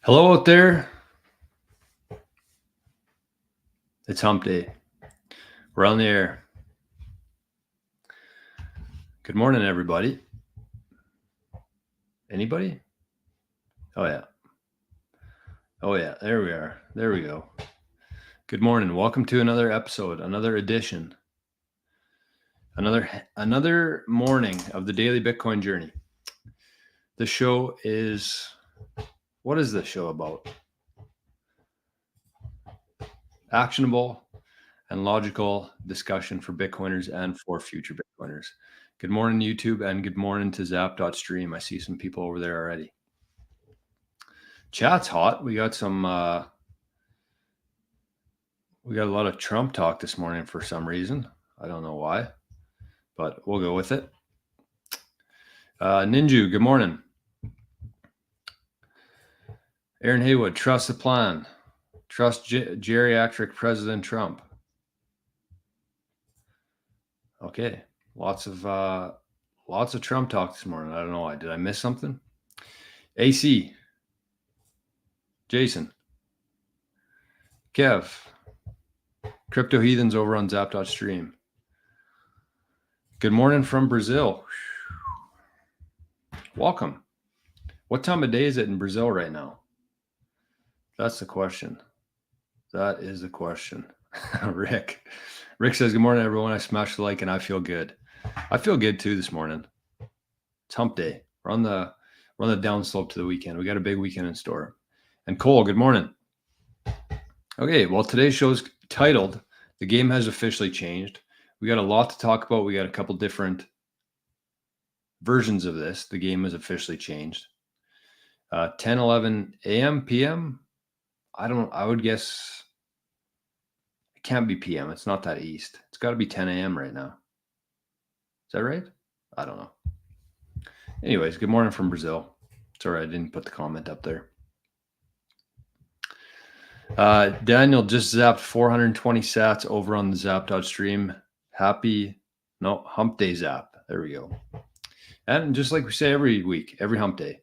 Hello out there. It's hump day. We're on the air. Good morning, everybody. Anybody? Oh, yeah. Oh, yeah. There we are. There we go. Good morning. Welcome to another episode, another edition, another morning of the Daily Bitcoin Journey. The show is, what is this show about? Actionable and logical discussion for Bitcoiners and for future Bitcoiners. Good morning, YouTube, and good morning to Zap.stream. I see some people over there already. Chat's hot. We got some, we got a lot of Trump talk this morning for some reason. I don't know why, but we'll go with it. Ninju, good morning. Aaron Haywood, trust the plan. Trust geriatric President Trump. Okay, lots of Trump talk this morning. I don't know why. Did I miss something? AC, Jason, Kev, Crypto Heathens over on Zap.stream. Good morning from Brazil. Welcome. What time of day is it in Brazil right now? That's the question. That is the question. Rick says, good morning, everyone. I smashed the like and I feel good. I feel good too this morning. It's hump day. We're on the downslope to the weekend. We got a big weekend in store. And Cole, good morning. Okay, well, today's show's titled, The Game Has Officially Changed. We got a lot to talk about. We got a couple different versions of this. The game has officially changed. 10, 11 a.m., p.m. I would guess it can't be p.m. It's not that east. It's got to be 10 a.m. right now. Is that right? I don't know. Anyways, good morning from Brazil. Sorry, I didn't put the comment up there. Daniel just zapped 420 sats over on the Zap.stream. Hump day zap. There we go. And just like we say every week, every hump day,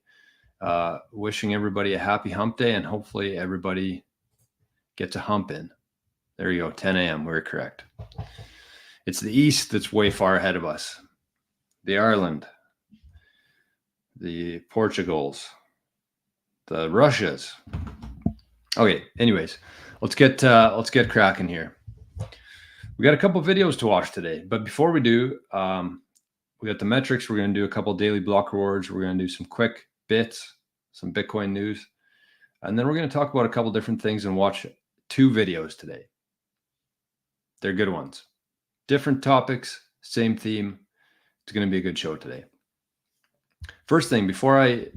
wishing everybody a happy hump day, and hopefully everybody gets a hump in. There you go, 10 a.m. We're correct. It's the East that's way far ahead of us. The Ireland, the Portugals, the Russias. Okay, anyways, let's get cracking here. We got a couple videos to watch today, but before we do, we got the metrics. We're going to do a couple daily block rewards. We're going to do some quick bits, some Bitcoin news, and then we're going to talk about a couple different things and watch 2 videos today. They're good ones. Different topics, same theme. It's going to be a good show today. First thing, right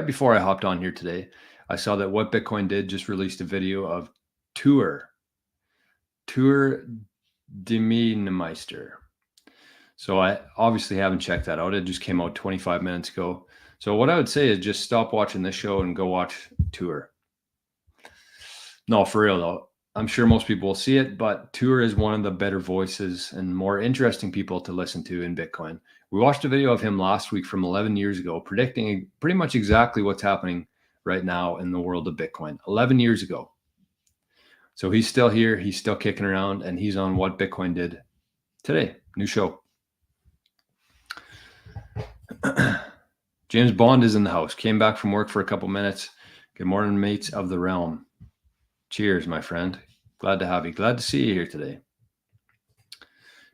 before I hopped on here today, I saw that What Bitcoin Did just released a video of Tour Demeinmeister. So I obviously haven't checked that out. It just came out 25 minutes ago. So what I would say is just stop watching this show and go watch Tour. No, for real though. I'm sure most people will see it, but Tour is one of the better voices and more interesting people to listen to in Bitcoin. We watched a video of him last week from 11 years ago, predicting pretty much exactly what's happening right now in the world of Bitcoin, 11 years ago. So he's still here. He's still kicking around, and he's on What Bitcoin Did today. New show. James Bond is in the house. Came back from work for a couple minutes. Good morning, mates of the realm. Cheers, my friend. Glad to have you. Glad to see you here today.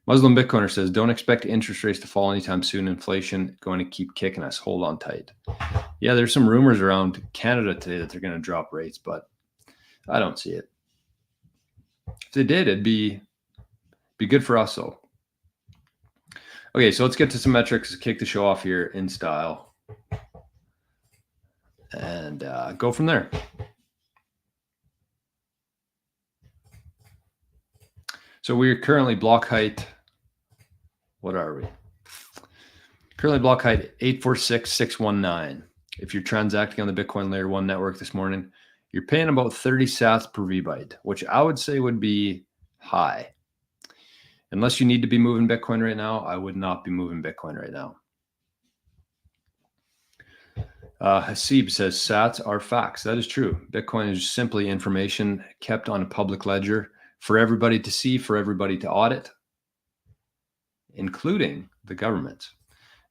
Muslim Bitcoiner says, don't expect interest rates to fall anytime soon. Inflation going to keep kicking us. Hold on tight. Yeah, there's some rumors around Canada today that they're going to drop rates, but I don't see it. If they did, it'd be good for us, though. Okay, so let's get to some metrics, kick the show off here in style, and go from there. So we're currently block height. What are we? Currently block height 846,619. If you're transacting on the Bitcoin Layer 1 network this morning, you're paying about 30 sats per VByte, which I would say would be high. Unless you need to be moving Bitcoin right now, I would not be moving Bitcoin right now. Hasib says sats are facts. That is true. Bitcoin is simply information kept on a public ledger for everybody to see, for everybody to audit, including the government.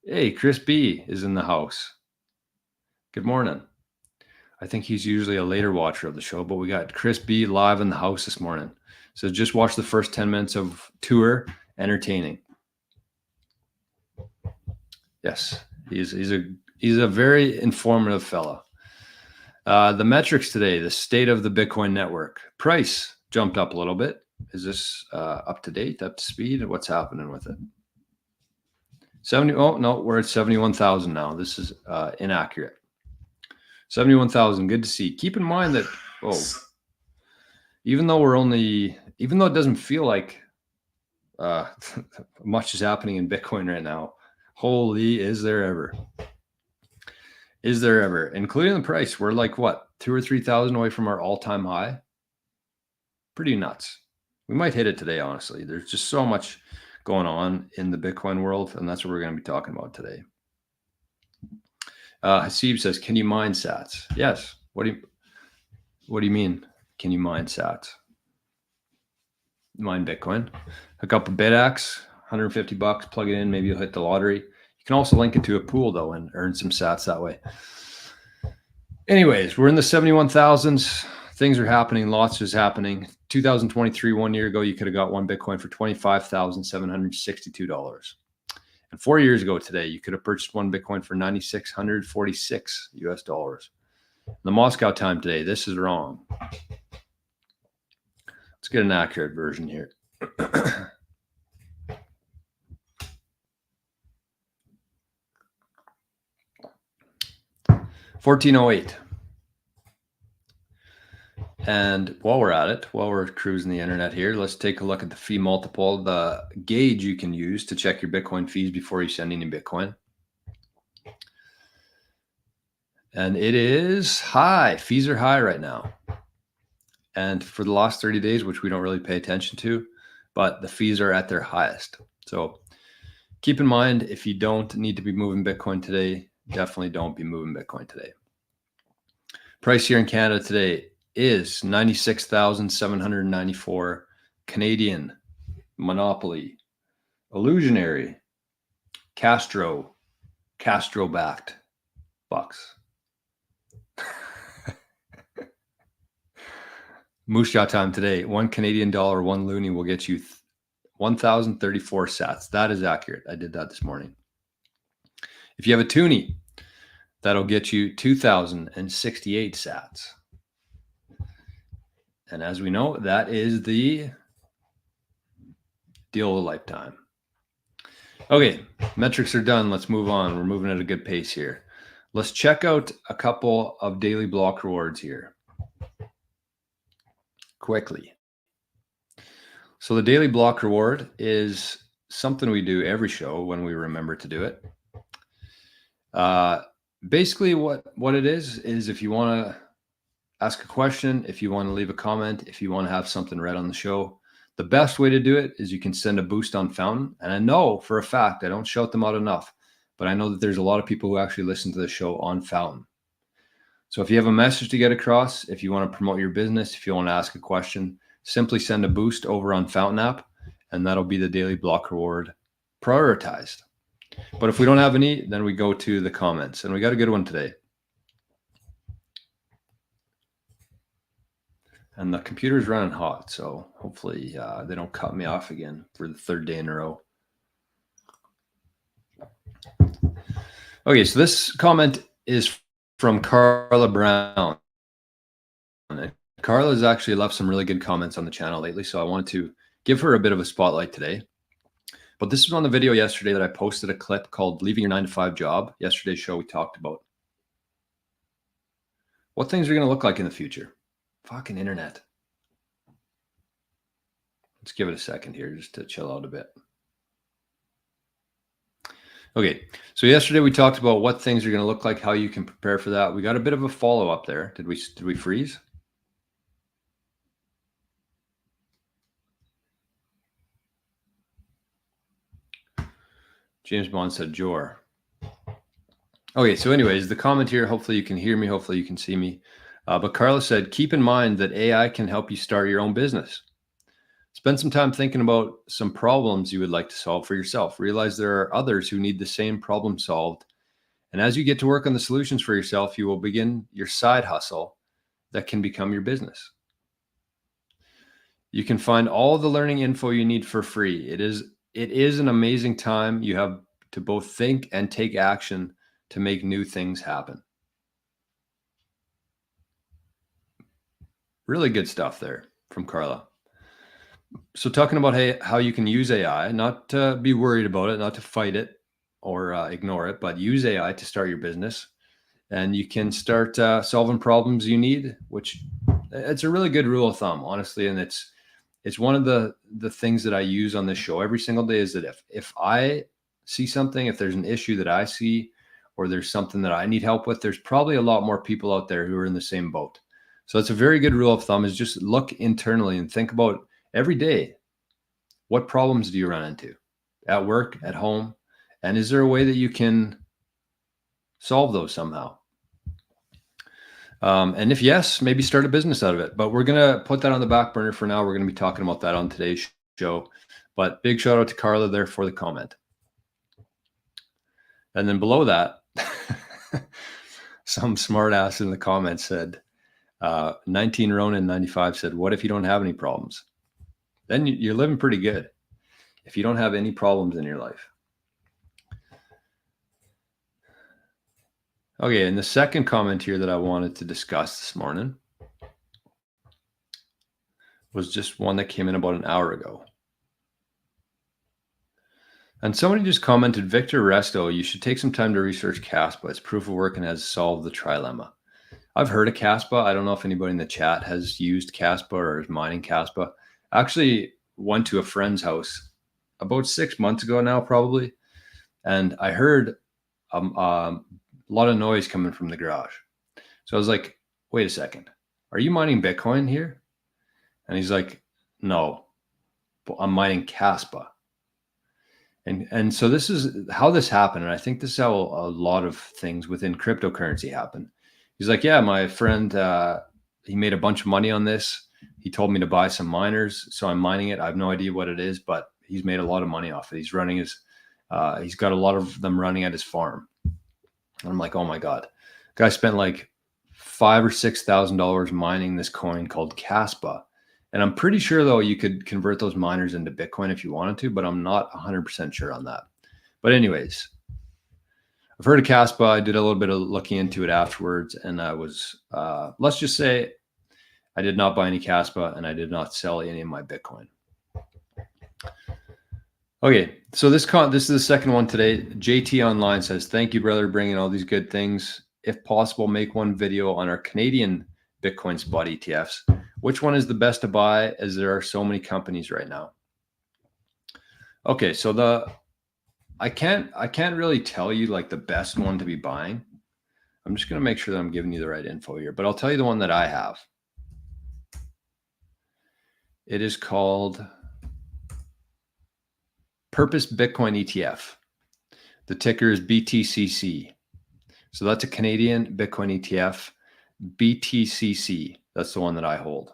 Hey, Chris B is in the house. Good morning. I think he's usually a later watcher of the show, but we got Chris B live in the house this morning. So just watch the first 10 minutes of tour. Entertaining. Yes, he's a very informative fella. The metrics today, the state of the Bitcoin network. Price jumped up a little bit. Is this up to date, up to speed? What's happening with it? 70. Oh, no, we're at 71,000 now. This is inaccurate. 71,000. Good to see. Keep in mind that, even though it doesn't feel like much is happening in Bitcoin right now, holy, is there ever? Is there ever? Including the price, we're like what, 2,000 or 3,000 away from our all-time high? Pretty nuts. We might hit it today, honestly. There's just so much going on in the Bitcoin world, and that's what we're going to be talking about today. Hasib says, can you mine sats? Yes. What do you mean? Can you mine sats? Mine Bitcoin. Hook up a BitX, $150, plug it in, maybe you'll hit the lottery. You can also link it to a pool though and earn some sats that way. Anyways, we're in the 71,000s. Things are happening. Lots is happening. 2023, 1 year ago, you could have got one Bitcoin for $25,762. And 4 years ago today, you could have purchased one Bitcoin for $9,646 US dollars. The Moscow time today, this is wrong. Let's get an accurate version here. 1408. And while we're at it, while we're cruising the internet here, let's take a look at the fee multiple, the gauge you can use to check your Bitcoin fees before you send any Bitcoin. And it is high. Fees are high right now. And for the last 30 days, which we don't really pay attention to, but the fees are at their highest. So keep in mind, if you don't need to be moving Bitcoin today, definitely don't be moving Bitcoin today. Price here in Canada today is 96,794 Canadian, Monopoly, Illusionary, Castro-backed bucks. Moose Jaw time today, $1 Canadian, 1 loonie will get you 1,034 sats. That is accurate. I did that this morning. If you have a toonie, that'll get you 2,068 sats. And as we know, that is the deal of a lifetime. Okay, metrics are done. Let's move on. We're moving at a good pace here. Let's check out a couple of daily block rewards here quickly. So the daily block reward is something we do every show when we remember to do it. Basically what it is if you want to ask a question, if you want to leave a comment, if you want to have something read on the show, the best way to do it is you can send a boost on Fountain. And I know for a fact, I don't shout them out enough, but I know that there's a lot of people who actually listen to the show on Fountain. So if you have a message to get across, if you want to promote your business, if you want to ask a question, simply send a boost over on Fountain app, and that'll be the daily block reward prioritized. But if we don't have any, then we go to the comments, and we got a good one today. And the computer's running hot, so hopefully they don't cut me off again for the third day in a row. Okay, so this comment is from Carla Brown. Carla has actually left some really good comments on the channel lately, so I wanted to give her a bit of a spotlight today. But this was on the video yesterday that I posted a clip called Leaving Your 9-to-5 Job. Yesterday's show, we talked about what things are going to look like in the future. Fucking internet. Let's give it a second here just to chill out a bit. Okay, so yesterday we talked about what things are going to look like, how you can prepare for that. We got a bit of a follow-up there. Did we freeze? James Bond said, Jor. Okay, so anyways, the comment here, hopefully you can hear me, hopefully you can see me. But Carla said, keep in mind that AI can help you start your own business. Spend some time thinking about some problems you would like to solve for yourself. Realize there are others who need the same problem solved. And as you get to work on the solutions for yourself, you will begin your side hustle that can become your business. You can find all the learning info you need for free. It is an amazing time. You have to both think and take action to make new things happen. Really good stuff there from Carla. So talking about how you can use AI, not to be worried about it, not to fight it or ignore it, but use AI to start your business. And you can start solving problems you need, which it's a really good rule of thumb, honestly. And it's one of the things that I use on this show every single day is that if I see something, if there's an issue that I see, or there's something that I need help with, there's probably a lot more people out there who are in the same boat. So it's a very good rule of thumb is just look internally and think about every day, what problems do you run into at work, at home? And is there a way that you can solve those somehow? And if yes, maybe start a business out of it. But we're going to put that on the back burner for now. We're going to be talking about that on today's show. But big shout out to Carla there for the comment. And then below that, some smart ass in the comments said, 19 Ronan 95 said, what if you don't have any problems? Then you're living pretty good if you don't have any problems in your life. Okay, and the second comment here that I wanted to discuss this morning was just one that came in about an hour ago. And somebody just commented, Victor Resto, you should take some time to research Caspa. It's proof of work and has solved the trilemma. I've heard of Caspa. I don't know if anybody in the chat has used Caspa or is mining Caspa. I actually went to a friend's house about 6 months ago now, probably. And I heard a lot of noise coming from the garage. So I was like, wait a second, are you mining Bitcoin here? And he's like, no, but I'm mining Caspa. And so this is how this happened. And I think this is how a lot of things within cryptocurrency happen. He's like, yeah, my friend, he made a bunch of money on this. He told me to buy some miners. So I'm mining it. I have no idea what it is, but he's made a lot of money off it. He's running his, he's got a lot of them running at his farm. And I'm like, oh my God, guy spent like $5,000 or $6,000 mining this coin called Caspa. And I'm pretty sure though, you could convert those miners into Bitcoin if you wanted to, but I'm not 100% sure on that. But anyways, I've heard of Caspa. I did a little bit of looking into it afterwards. And I was, let's just say I did not buy any Caspa and I did not sell any of my Bitcoin. Okay, so this is the second one today. JT Online says, thank you, brother, bringing all these good things. If possible, make one video on our Canadian Bitcoin spot ETFs. Which one is the best to buy, as there are so many companies right now? Okay, so I can't really tell you like the best one to be buying. I'm just going to make sure that I'm giving you the right info here, but I'll tell you the one that I have. It is called Purpose Bitcoin ETF. The ticker is BTCC. So that's a Canadian Bitcoin ETF, BTCC. That's the one that I hold.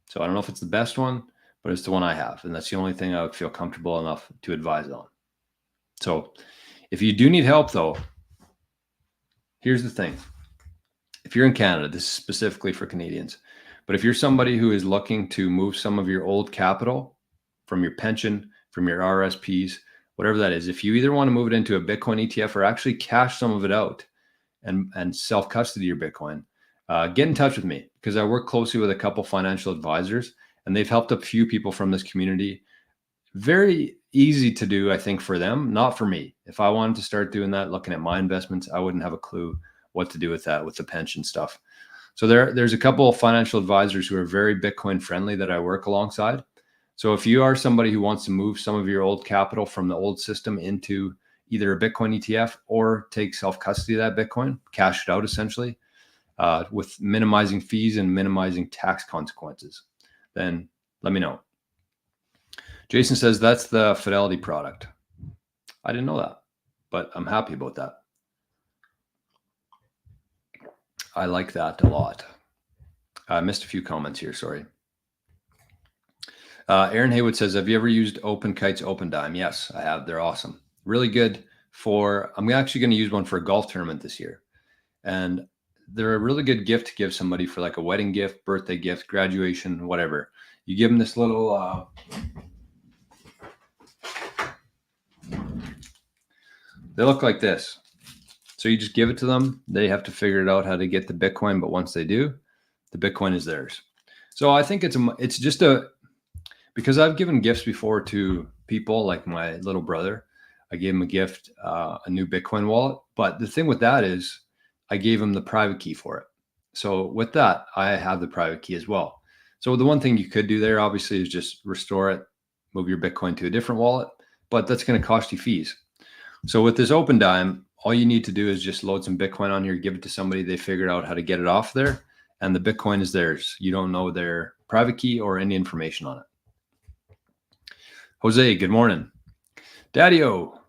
So I don't know if it's the best one, but it's the one I have. And that's the only thing I would feel comfortable enough to advise on. So if you do need help though, here's the thing. If you're in Canada, this is specifically for Canadians, but if you're somebody who is looking to move some of your old capital from your pension, from your RSPs, whatever that is, if you either want to move it into a Bitcoin ETF or actually cash some of it out and self-custody your Bitcoin, get in touch with me, because I work closely with a couple financial advisors and they've helped a few people from this community. Very easy to do, I think, for them, not for me. If I wanted to start doing that, looking at my investments, I wouldn't have a clue what to do with that, with the pension stuff. So there's a couple of financial advisors who are very Bitcoin friendly that I work alongside. So if you are somebody who wants to move some of your old capital from the old system into either a Bitcoin ETF or take self-custody of that Bitcoin, cash it out essentially, with minimizing fees and minimizing tax consequences, then let me know. Jason says that's the Fidelity product. I didn't know that, but I'm happy about that. I like that a lot. I missed a few comments here. Sorry. Aaron Haywood says, have you ever used OpenKite's OpenDime? Yes, I have. They're awesome. Really good for, I'm actually going to use one for a golf tournament this year. And they're a really good gift to give somebody for like a wedding gift, birthday gift, graduation, whatever. You give them this little, they look like this. So you just give it to them. They have to figure it out how to get the Bitcoin. But once they do, the Bitcoin is theirs. So I think it's just because I've given gifts before to people like my little brother. I gave him a gift, a new Bitcoin wallet. But the thing with that is I gave him the private key for it. So with that, I have the private key as well. So the one thing you could do there obviously is just restore it, move your Bitcoin to a different wallet, but that's going to cost you fees. So with this OpenDime, all you need to do is just load some Bitcoin on here, give it to somebody. They figured out how to get it off there, and the Bitcoin is theirs. You don't know their private key or any information on it. Jose, good morning. Daddy-O,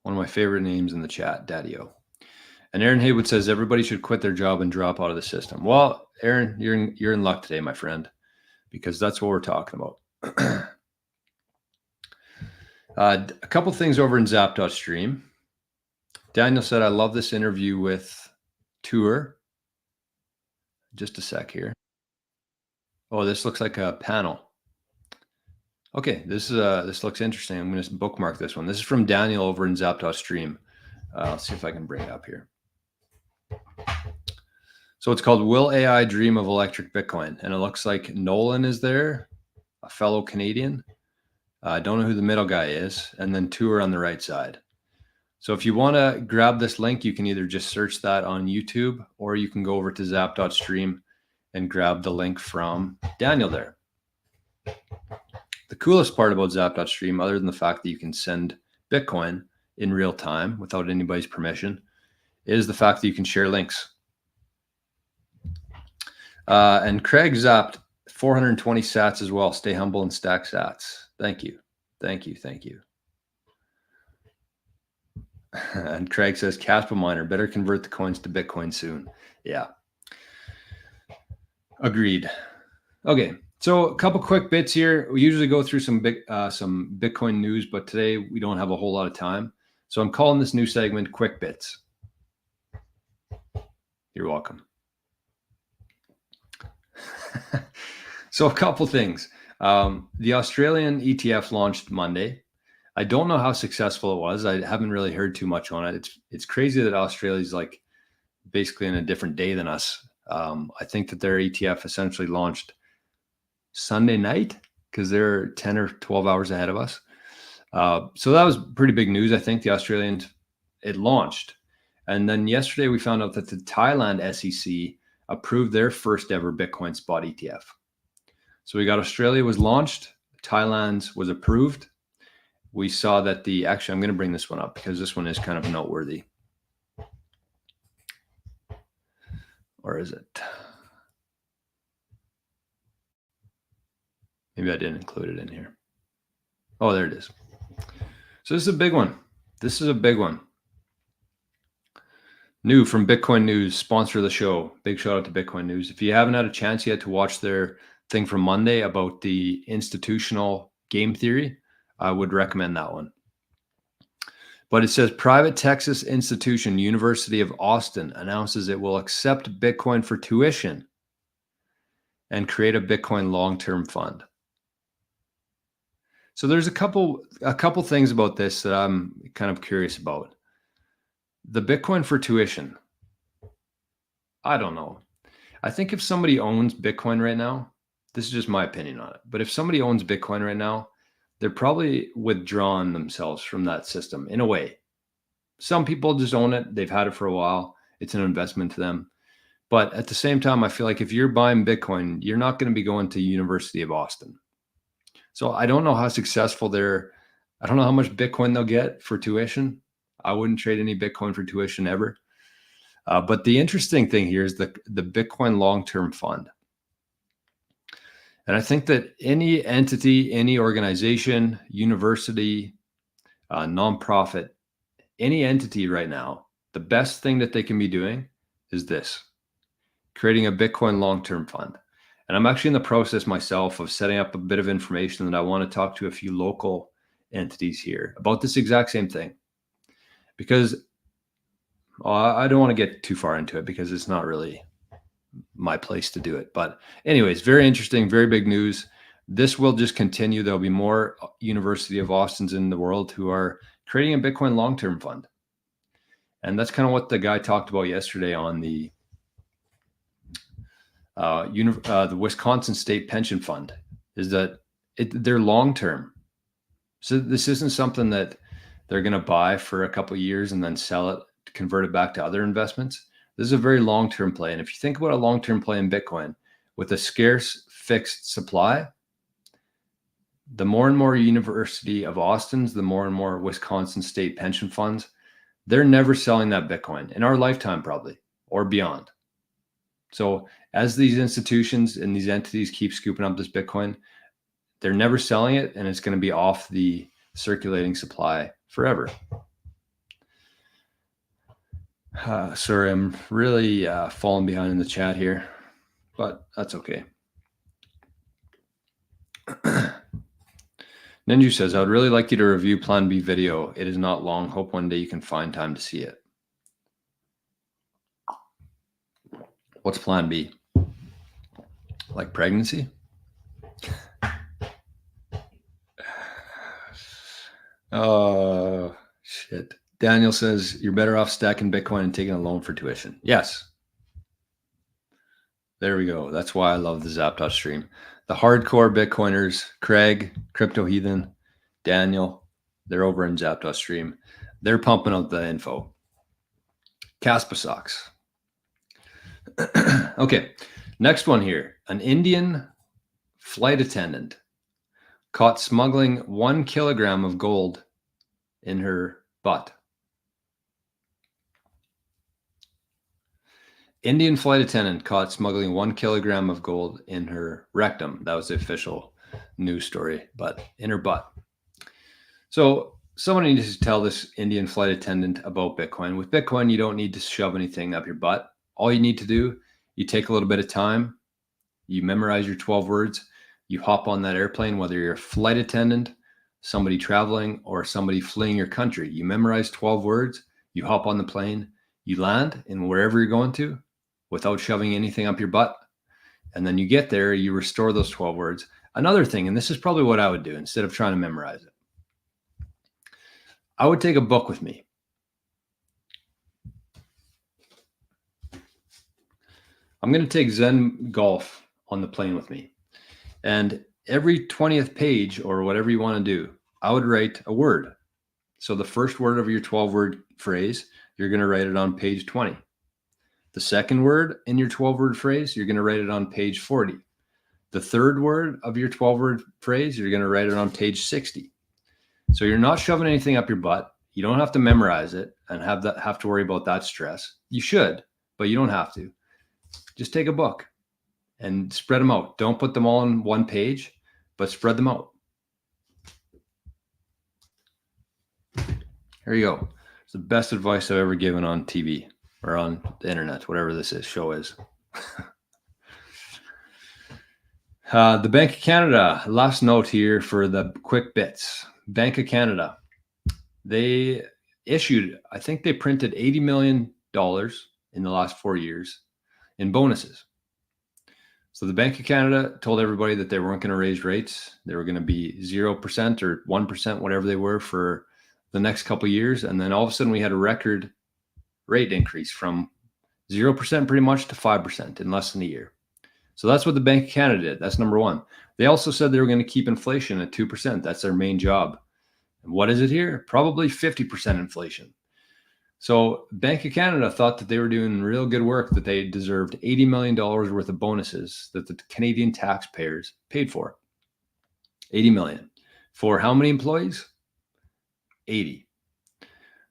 one of my favorite names in the chat, Daddy-O. And Aaron Haywood says everybody should quit their job and drop out of the system. Well, Aaron, you're in luck today, my friend, because that's what we're talking about. A couple things over in Zap.stream. Daniel said, I love this interview with Tour. Just a sec here. Oh, this looks like a panel. Okay, this looks interesting. I'm going to bookmark this one. This is from Daniel over in Zap.stream. Let's see if I can bring it up here. So it's called Will AI Dream of Electric Bitcoin? And it looks like Nolan is there, a fellow Canadian. I don't know who the middle guy is. And then Tour on the right side. So if you want to grab this link, you can either just search that on YouTube, or you can go over to Zap.stream and grab the link from Daniel there. The coolest part about Zap.stream, other than the fact that you can send Bitcoin in real time without anybody's permission, is the fact that you can share links. And Craig zapped 420 sats as well. Stay humble and stack sats. Thank you. Thank you. Thank you. And Craig says, Caspa miner, better convert the coins to Bitcoin soon. Yeah. Agreed. Okay. So a couple quick bits here. We usually go through some Bitcoin news, but today we don't have a whole lot of time. So I'm calling this new segment Quick Bits. You're welcome. So a couple things. The Australian ETF launched Monday. I don't know how successful it was. I haven't really heard too much on it. It's crazy that Australia's like basically in a different day than us. I think that their ETF essentially launched Sunday night because they're 10 or 12 hours ahead of us. So that was pretty big news. I think the Australians, it launched. And then yesterday we found out that the Thailand SEC approved their first ever Bitcoin spot ETF. So we got Australia was launched, Thailand's was approved. We saw that actually, I'm going to bring this one up because this one is kind of noteworthy. Or is it? Maybe I didn't include it in here. Oh, there it is. So this is a big one. This is a big one. New from Bitcoin News, sponsor of the show. Big shout out to Bitcoin News. If you haven't had a chance yet to watch their thing from Monday about the institutional game theory, I would recommend that one. But it says private Texas institution, University of Austin, announces it will accept Bitcoin for tuition and create a Bitcoin long-term fund. So there's a couple things about this that I'm kind of curious about. The Bitcoin for tuition. I don't know. I think if somebody owns Bitcoin right now, this is just my opinion on it, but if somebody owns Bitcoin right now, they're probably withdrawn themselves from that system in a way. Some people just own it. They've had it for a while. It's an investment to them. But at the same time, I feel like if you're buying Bitcoin, you're not going to be going to University of Austin. So I don't know how successful I don't know how much Bitcoin they'll get for tuition. I wouldn't trade any Bitcoin for tuition ever. But the interesting thing here is the Bitcoin long-term fund. And I think that any entity, any organization, university, nonprofit, any entity right now, the best thing that they can be doing is this: creating a Bitcoin long-term fund. And I'm actually in the process myself of setting up a bit of information that I want to talk to a few local entities here about this exact same thing. Because I don't want to get too far into it because it's not really my place to do it. But anyways, very interesting, very big news. This will just continue. There'll be more University of Austins in the world who are creating a Bitcoin long-term fund. And that's kind of what the guy talked about yesterday on the Wisconsin State Pension Fund, is that they're long-term. So this isn't something that they're going to buy for a couple of years and then sell it, convert it back to other investments. This is a very long-term play. And if you think about a long-term play in Bitcoin with a scarce fixed supply, the more and more University of Austins, the more and more Wisconsin State pension funds, they're never selling that Bitcoin in our lifetime, probably, or beyond. So as these institutions and these entities keep scooping up this Bitcoin, they're never selling it, and it's going to be off the circulating supply forever. Sorry, I'm really falling behind in the chat here, but that's okay. Ninju says, I would really like you to review Plan B video. It is not long. Hope one day you can find time to see it. What's Plan B? Like pregnancy? Oh, shit. Daniel says, you're better off stacking Bitcoin and taking a loan for tuition. Yes. There we go. That's why I love the Zapdos stream. The hardcore Bitcoiners, Craig, Crypto Heathen, Daniel, they're over in Zapdos stream. They're pumping out the info. Caspa socks. Okay, next one here. An Indian flight attendant caught smuggling 1 kilogram of gold in her butt. Indian flight attendant caught smuggling 1 kilogram of gold in her rectum. That was the official news story, but in her butt. So someone needs to tell this Indian flight attendant about Bitcoin. With Bitcoin, you don't need to shove anything up your butt. All you need to do, you take a little bit of time, you memorize your 12 words, you hop on that airplane, whether you're a flight attendant, somebody traveling, or somebody fleeing your country. You memorize 12 words, you hop on the plane, you land in wherever you're going to without shoving anything up your butt. And then you get there, you restore those 12 words. Another thing, and this is probably what I would do instead of trying to memorize it, I would take a book with me. I'm going to take Zen Golf on the plane with me. And every 20th page or whatever you want to do, I would write a word. So the first word of your 12-word phrase, you're going to write it on page 20. The second word in your 12-word phrase, you're going to write it on page 40. The third word of your 12-word phrase, you're going to write it on page 60. So you're not shoving anything up your butt. You don't have to memorize it and have to worry about that stress. You should, but you don't have to. Just take a book and spread them out. Don't put them all on one page, but spread them out. Here you go. It's the best advice I've ever given on TV or on the internet, whatever this show is. The Bank of Canada, last note here for the quick bits. Bank of Canada, they issued, I think they printed $80 million in the last 4 years in bonuses. So the Bank of Canada told everybody that they weren't going to raise rates. They were going to be 0% or 1%, whatever they were, for the next couple of years. And then all of a sudden we had a record rate increase from 0% pretty much to 5% in less than a year. So that's what the Bank of Canada did. That's number one. They also said they were going to keep inflation at 2%. That's their main job. And what is it here? Probably 50% inflation. So Bank of Canada thought that they were doing real good work, that they deserved $80 million worth of bonuses that the Canadian taxpayers paid for. 80 million. For how many employees? 80.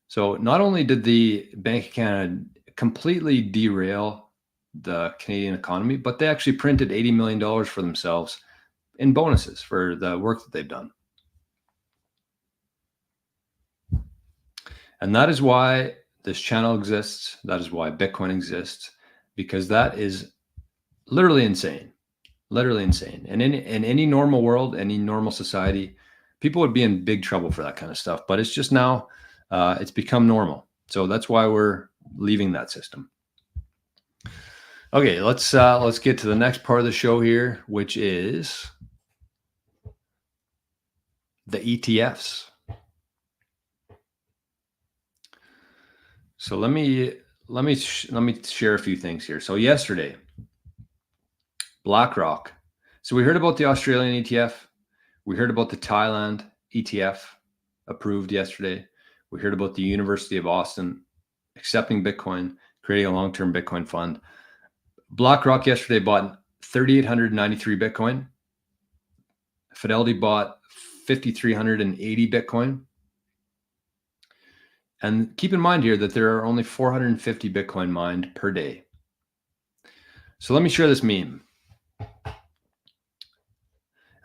So not only did the Bank of Canada completely derail the Canadian economy, but they actually printed $80 million for themselves in bonuses for the work that they've done. And that is why this channel exists. That is why Bitcoin exists, because that is literally insane. Literally insane. And in any normal world, any normal society, people would be in big trouble for that kind of stuff. But it's just now, it's become normal. So that's why we're leaving that system. Okay, let's get to the next part of the show here, which is the ETFs. So let me share a few things here. So yesterday, BlackRock. So we heard about the Australian ETF. We heard about the Thailand ETF approved yesterday. We heard about the University of Austin accepting Bitcoin, creating a long-term Bitcoin fund. BlackRock yesterday bought 3,893 Bitcoin. Fidelity bought 5,380 Bitcoin. And keep in mind here that there are only 450 Bitcoin mined per day. So let me share this meme.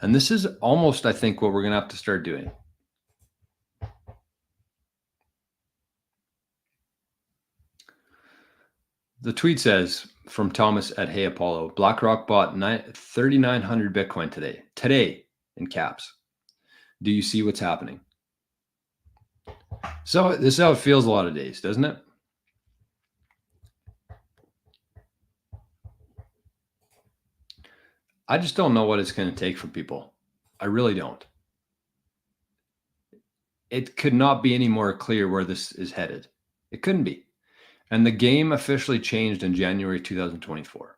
And this is almost, I think, what we're going to have to start doing. The tweet says, from Thomas at Hey Apollo, BlackRock bought 3,900 Bitcoin today in caps. Do you see what's happening? So this is how it feels a lot of days, doesn't it? I just don't know what it's going to take from people. I really don't. It could not be any more clear where this is headed. It couldn't be. And the game officially changed in January 2024.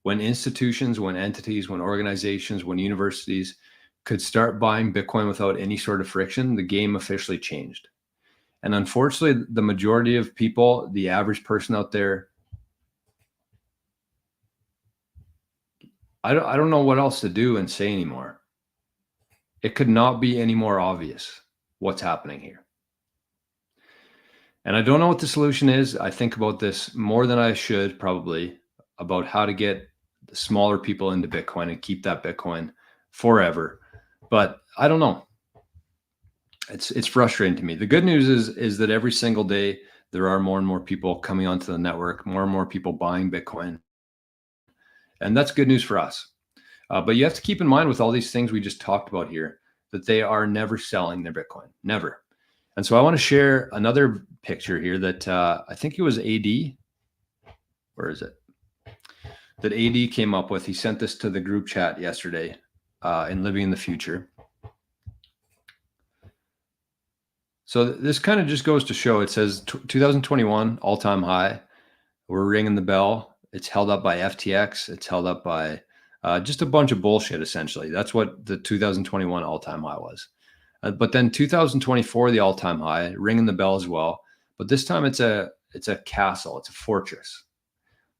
When institutions, when entities, when organizations, when universities could start buying Bitcoin without any sort of friction, the game officially changed. And unfortunately, the majority of people, the average person out there, I don't know what else to do and say anymore. It could not be any more obvious what's happening here. And I don't know what the solution is. I think about this more than I should probably, about how to get the smaller people into Bitcoin and keep that Bitcoin forever. But I don't know. It's frustrating to me. The good news is that every single day there are more and more people coming onto the network, more and more people buying Bitcoin. And that's good news for us. But you have to keep in mind with all these things we just talked about here, that they are never selling their Bitcoin, never. And so I want to share another picture here that I think it was AD. Where is it? That AD came up with. He sent this to the group chat yesterday in Living in the Future. So this kind of just goes to show, it says 2021 all-time high. We're ringing the bell. It's held up by FTX. It's held up by just a bunch of bullshit, essentially. That's what the 2021 all-time high was. But then 2024, the all-time high, ringing the bell as well. But this time it's a castle. It's a fortress.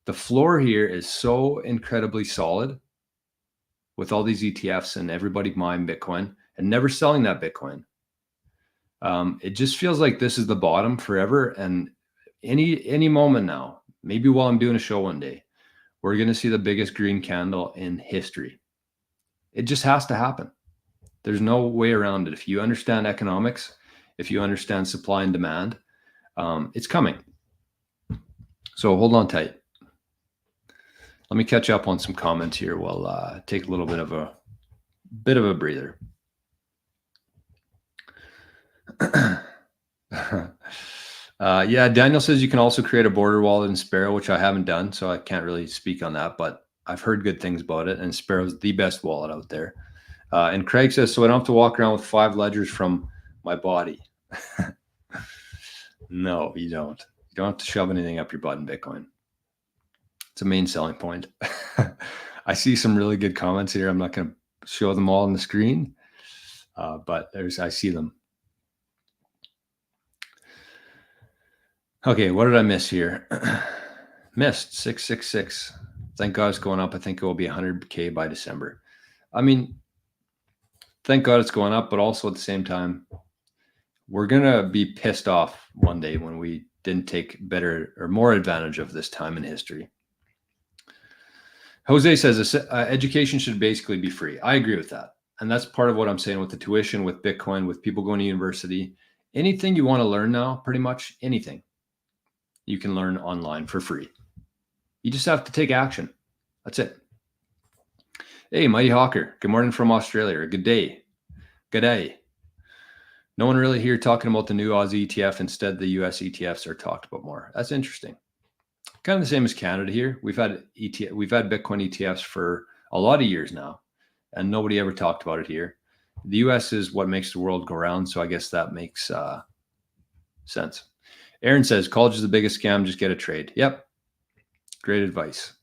The floor here is so incredibly solid with all these ETFs and everybody buying Bitcoin and never selling that Bitcoin. It just feels like this is the bottom forever. And any moment now, maybe while I'm doing a show one day, we're going to see the biggest green candle in history. It just has to happen. There's no way around it. If you understand economics, if you understand supply and demand, it's coming. So hold on tight. Let me catch up on some comments here. We'll take a little bit of a breather. Yeah, Daniel says you can also create a border wallet in Sparrow, which I haven't done, so I can't really speak on that, but I've heard good things about it, and Sparrow's the best wallet out there. And Craig says, so I don't have to walk around with 5 ledgers from my body. No, you don't. You don't have to shove anything up your butt in Bitcoin. It's a main selling point. I see some really good comments here. I'm not going to show them all on the screen, but I see them. Okay, what did I miss here? Missed 666. Thank God it's going up. I think it will be 100K by December. I mean, thank God it's going up, but also at the same time, we're going to be pissed off one day when we didn't take better or more advantage of this time in history. Jose says education should basically be free. I agree with that. And that's part of what I'm saying with the tuition, with Bitcoin, with people going to university. Anything you want to learn now, pretty much anything, you can learn online for free. You just have to take action. That's it. Hey, Mighty Hawker. Good morning from Australia. Good day. Good day. No one really here talking about the new Aussie ETF. Instead, the US ETFs are talked about more. That's interesting. Kind of the same as Canada here. We've had Bitcoin ETFs for a lot of years now, and nobody ever talked about it here. The US is what makes the world go round, so I guess that makes sense. Aaron says, college is the biggest scam, just get a trade. Yep. Great advice.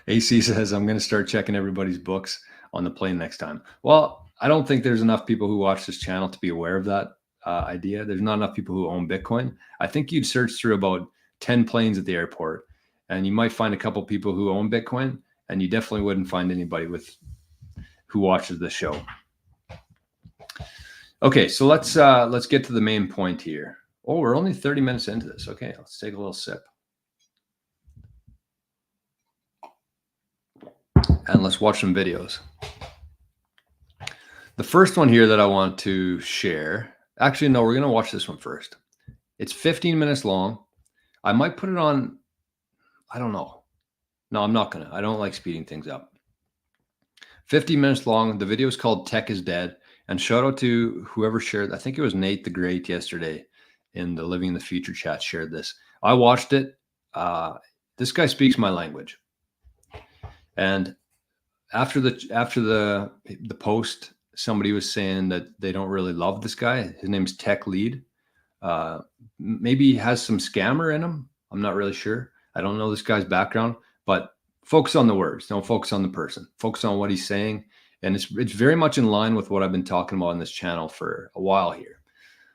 AC says, I'm going to start checking everybody's books on the plane next time. Well, I don't think there's enough people who watch this channel to be aware of that idea. There's not enough people who own Bitcoin. I think you'd search through about 10 planes at the airport, and you might find a couple people who own Bitcoin, and you definitely wouldn't find anybody who watches the show. Okay, so let's get to the main point here. Oh, we're only 30 minutes into this. Okay, let's take a little sip. And let's watch some videos. The first one here that I want to share, actually, no, we're going to watch this one first. It's 15 minutes long. I might put it on, I don't know. No, I'm not going to. I don't like speeding things up. 15 minutes long. The video is called Tech is Dead. And shout out to whoever shared, I think it was Nate the Great yesterday in the Living in the Future chat shared this. I watched it. This guy speaks my language. And after the post, somebody was saying that they don't really love this guy. His name's Tech Lead. Maybe he has some scammer in him. I'm not really sure. I don't know this guy's background, but focus on the words. Don't focus on the person. Focus on what he's saying. And it's very much in line with what I've been talking about on this channel for a while here.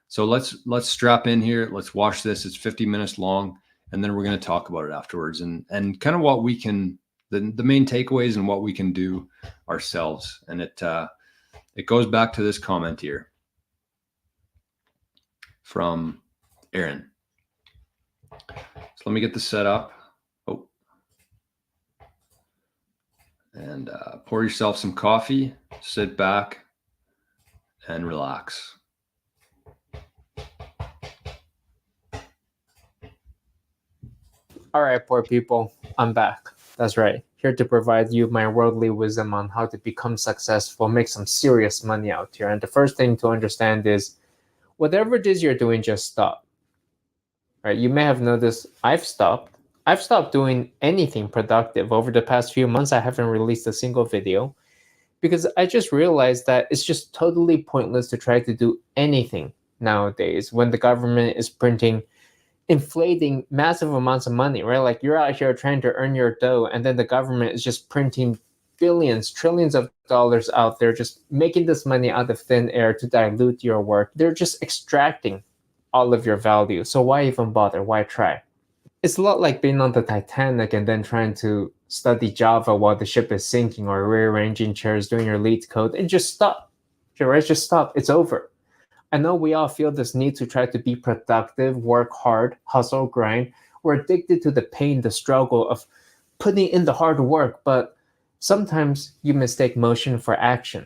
So let's strap in here. Let's watch this. It's 50 minutes long, and then we're going to talk about it afterwards and kind of what we can, the main takeaways and what we can do ourselves. And it goes back to this comment here from Aaron. So let me get this set up. And pour yourself some coffee, sit back, and relax. All right, poor people, I'm back. That's right, here to provide you my worldly wisdom on how to become successful, make some serious money out here. And the first thing to understand is, whatever it is you're doing, just stop. Right? You may have noticed I've stopped doing anything productive. Over the past few months, I haven't released a single video because I just realized that it's just totally pointless to try to do anything nowadays when the government is inflating massive amounts of money, right? Like you're out here trying to earn your dough, and then the government is just printing billions, trillions of dollars out there, just making this money out of thin air to dilute your work. They're just extracting all of your value. So why even bother? Why try? It's a lot like being on the Titanic and then trying to study Java while the ship is sinking, or rearranging chairs, doing your lead code, and just stop. Right? Just stop. It's over. I know we all feel this need to try to be productive, work hard, hustle, grind. We're addicted to the pain, the struggle of putting in the hard work, but sometimes you mistake motion for action.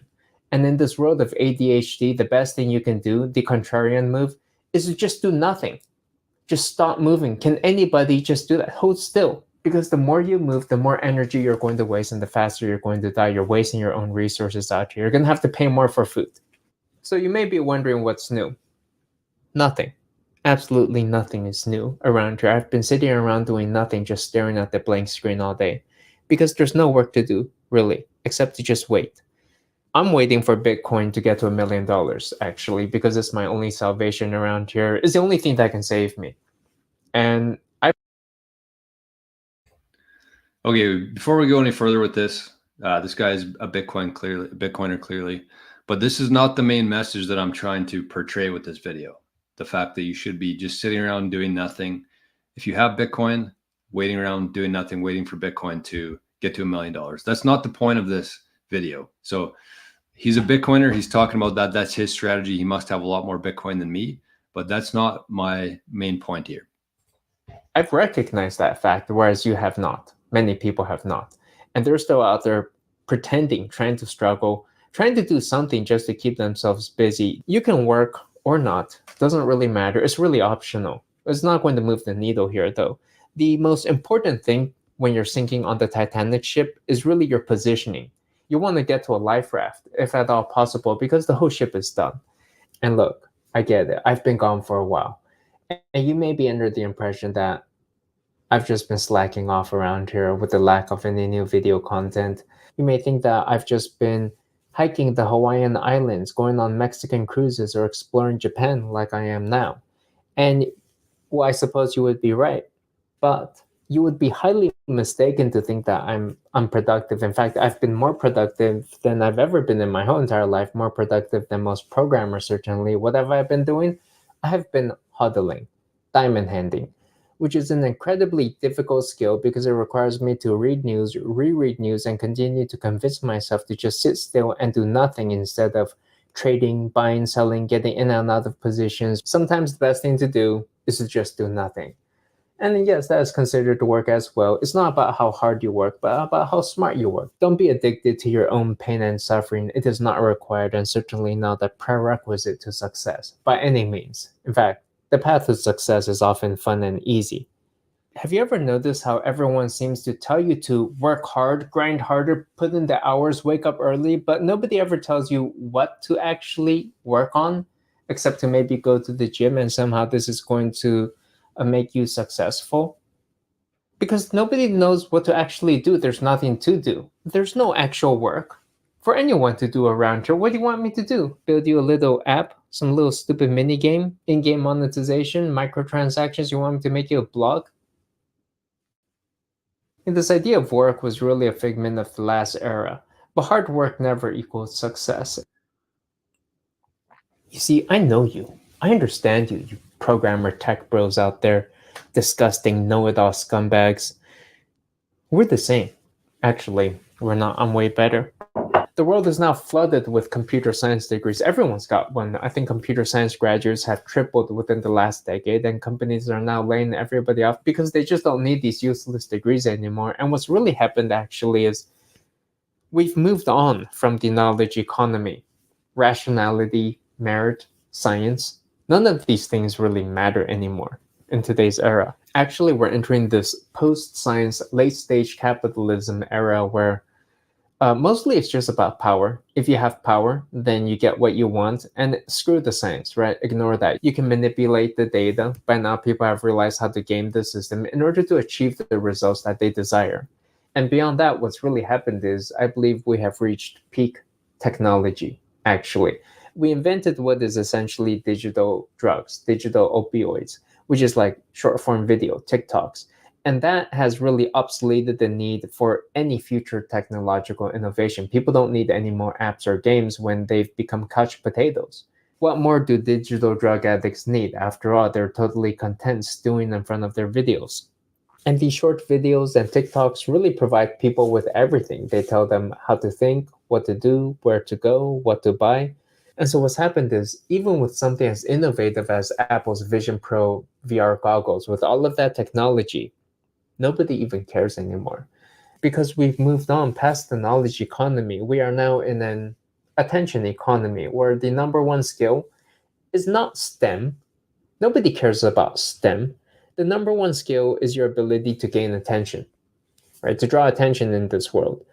And in this world of ADHD, the best thing you can do, the contrarian move, is to just do nothing. Just stop moving. Can anybody just do that? Hold still. Because the more you move, the more energy you're going to waste, and the faster you're going to die. You're wasting your own resources out here. You're going to have to pay more for food. So you may be wondering what's new. Nothing. Absolutely nothing is new around here. I've been sitting around doing nothing, just staring at the blank screen all day. Because there's no work to do, really, except to just wait. I'm waiting for Bitcoin to get to $1 million, actually, because it's my only salvation around here. It's the only thing that can save me. And Okay, before we go any further with this, this guy is a Bitcoiner clearly, but this is not the main message that I'm trying to portray with this video. The fact that you should be just sitting around doing nothing. If you have Bitcoin, waiting around doing nothing, waiting for Bitcoin to get to $1 million. That's not the point of this video. So he's a Bitcoiner. He's talking about that. That's his strategy. He must have a lot more Bitcoin than me, but that's not my main point here. I've recognized that fact, whereas you have not. Many people have not. And they're still out there pretending, trying to struggle, trying to do something just to keep themselves busy. You can work or not doesn't really matter. It's really optional. It's not going to move the needle here, though. The most important thing when you're sinking on the Titanic ship is really your positioning. You want to get to a life raft, if at all possible, because the whole ship is done. And look, I get it. I've been gone for a while. And you may be under the impression that I've just been slacking off around here with the lack of any new video content. You may think that I've just been hiking the Hawaiian Islands, going on Mexican cruises, or exploring Japan like I am now. And well, I suppose you would be right. But you would be highly mistaken to think that I'm unproductive. In fact, I've been more productive than I've ever been in my whole entire life, more productive than most programmers, certainly. What have I been doing? I have been huddling, diamond handing, which is an incredibly difficult skill because it requires me to read news, reread news, and continue to convince myself to just sit still and do nothing instead of trading, buying, selling, getting in and out of positions. Sometimes the best thing to do is to just do nothing. And yes, that is considered work as well. It's not about how hard you work, but about how smart you work. Don't be addicted to your own pain and suffering. It is not required and certainly not a prerequisite to success by any means. In fact, the path to success is often fun and easy. Have you ever noticed how everyone seems to tell you to work hard, grind harder, put in the hours, wake up early, but nobody ever tells you what to actually work on, except to maybe go to the gym and somehow this is going to make you successful? Because nobody knows what to actually do. There's nothing to do. There's no actual work for anyone to do around here. What do you want me to do? Build you a little app, some little stupid mini game, in-game monetization, microtransactions? You want me to make you a blog? And this idea of work was really a figment of the last era, but hard work never equals success. You see, I know you. I understand you, you programmer tech bros out there, disgusting know-it-all scumbags. We're the same. Actually, we're not. I'm way better. The world is now flooded with computer science degrees. Everyone's got one. I think computer science graduates have tripled within the last decade, and companies are now laying everybody off because they just don't need these useless degrees anymore. And what's really happened actually is we've moved on from the knowledge economy. Rationality, merit, science, none of these things really matter anymore in today's era. Actually, we're entering this post-science, late-stage capitalism era where mostly it's just about power. If you have power, then you get what you want, and screw the science, right? Ignore that. You can manipulate the data. By now, people have realized how to game the system in order to achieve the results that they desire. And beyond that, what's really happened is I believe we have reached peak technology, actually. We invented what is essentially digital drugs, digital opioids, which is like short-form video, TikToks. And that has really obsoleted the need for any future technological innovation. People don't need any more apps or games when they've become couch potatoes. What more do digital drug addicts need? After all, they're totally content stewing in front of their videos. And these short videos and TikToks really provide people with everything. They tell them how to think, what to do, where to go, what to buy. And so what's happened is, even with something as innovative as Apple's Vision Pro VR goggles, with all of that technology, nobody even cares anymore because we've moved on past the knowledge economy. We are now in an attention economy where the number one skill is not STEM. Nobody cares about STEM. The number one skill is your ability to gain attention, right? To draw attention in this world.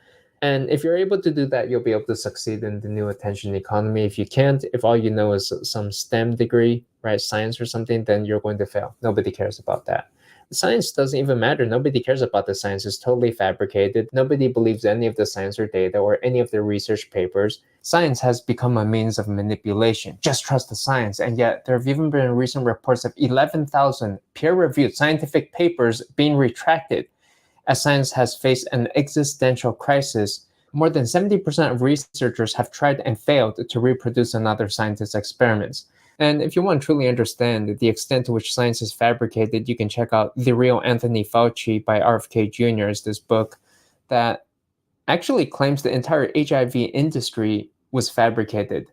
And if you're able to do that, you'll be able to succeed in the new attention economy. If you can't, if all you know is some STEM degree, right, science or something, then you're going to fail. Nobody cares about that. Science doesn't even matter. Nobody cares about the science. It's totally fabricated. Nobody believes any of the science or data or any of the research papers. Science has become a means of manipulation. Just trust the science. And yet there have even been recent reports of 11,000 peer-reviewed scientific papers being retracted as science has faced an existential crisis. More than 70% of researchers have tried and failed to reproduce another scientist's experiments. And if you want to truly understand the extent to which science is fabricated, you can check out The Real Anthony Fauci by RFK Jr. It's this book that actually claims the entire HIV industry was fabricated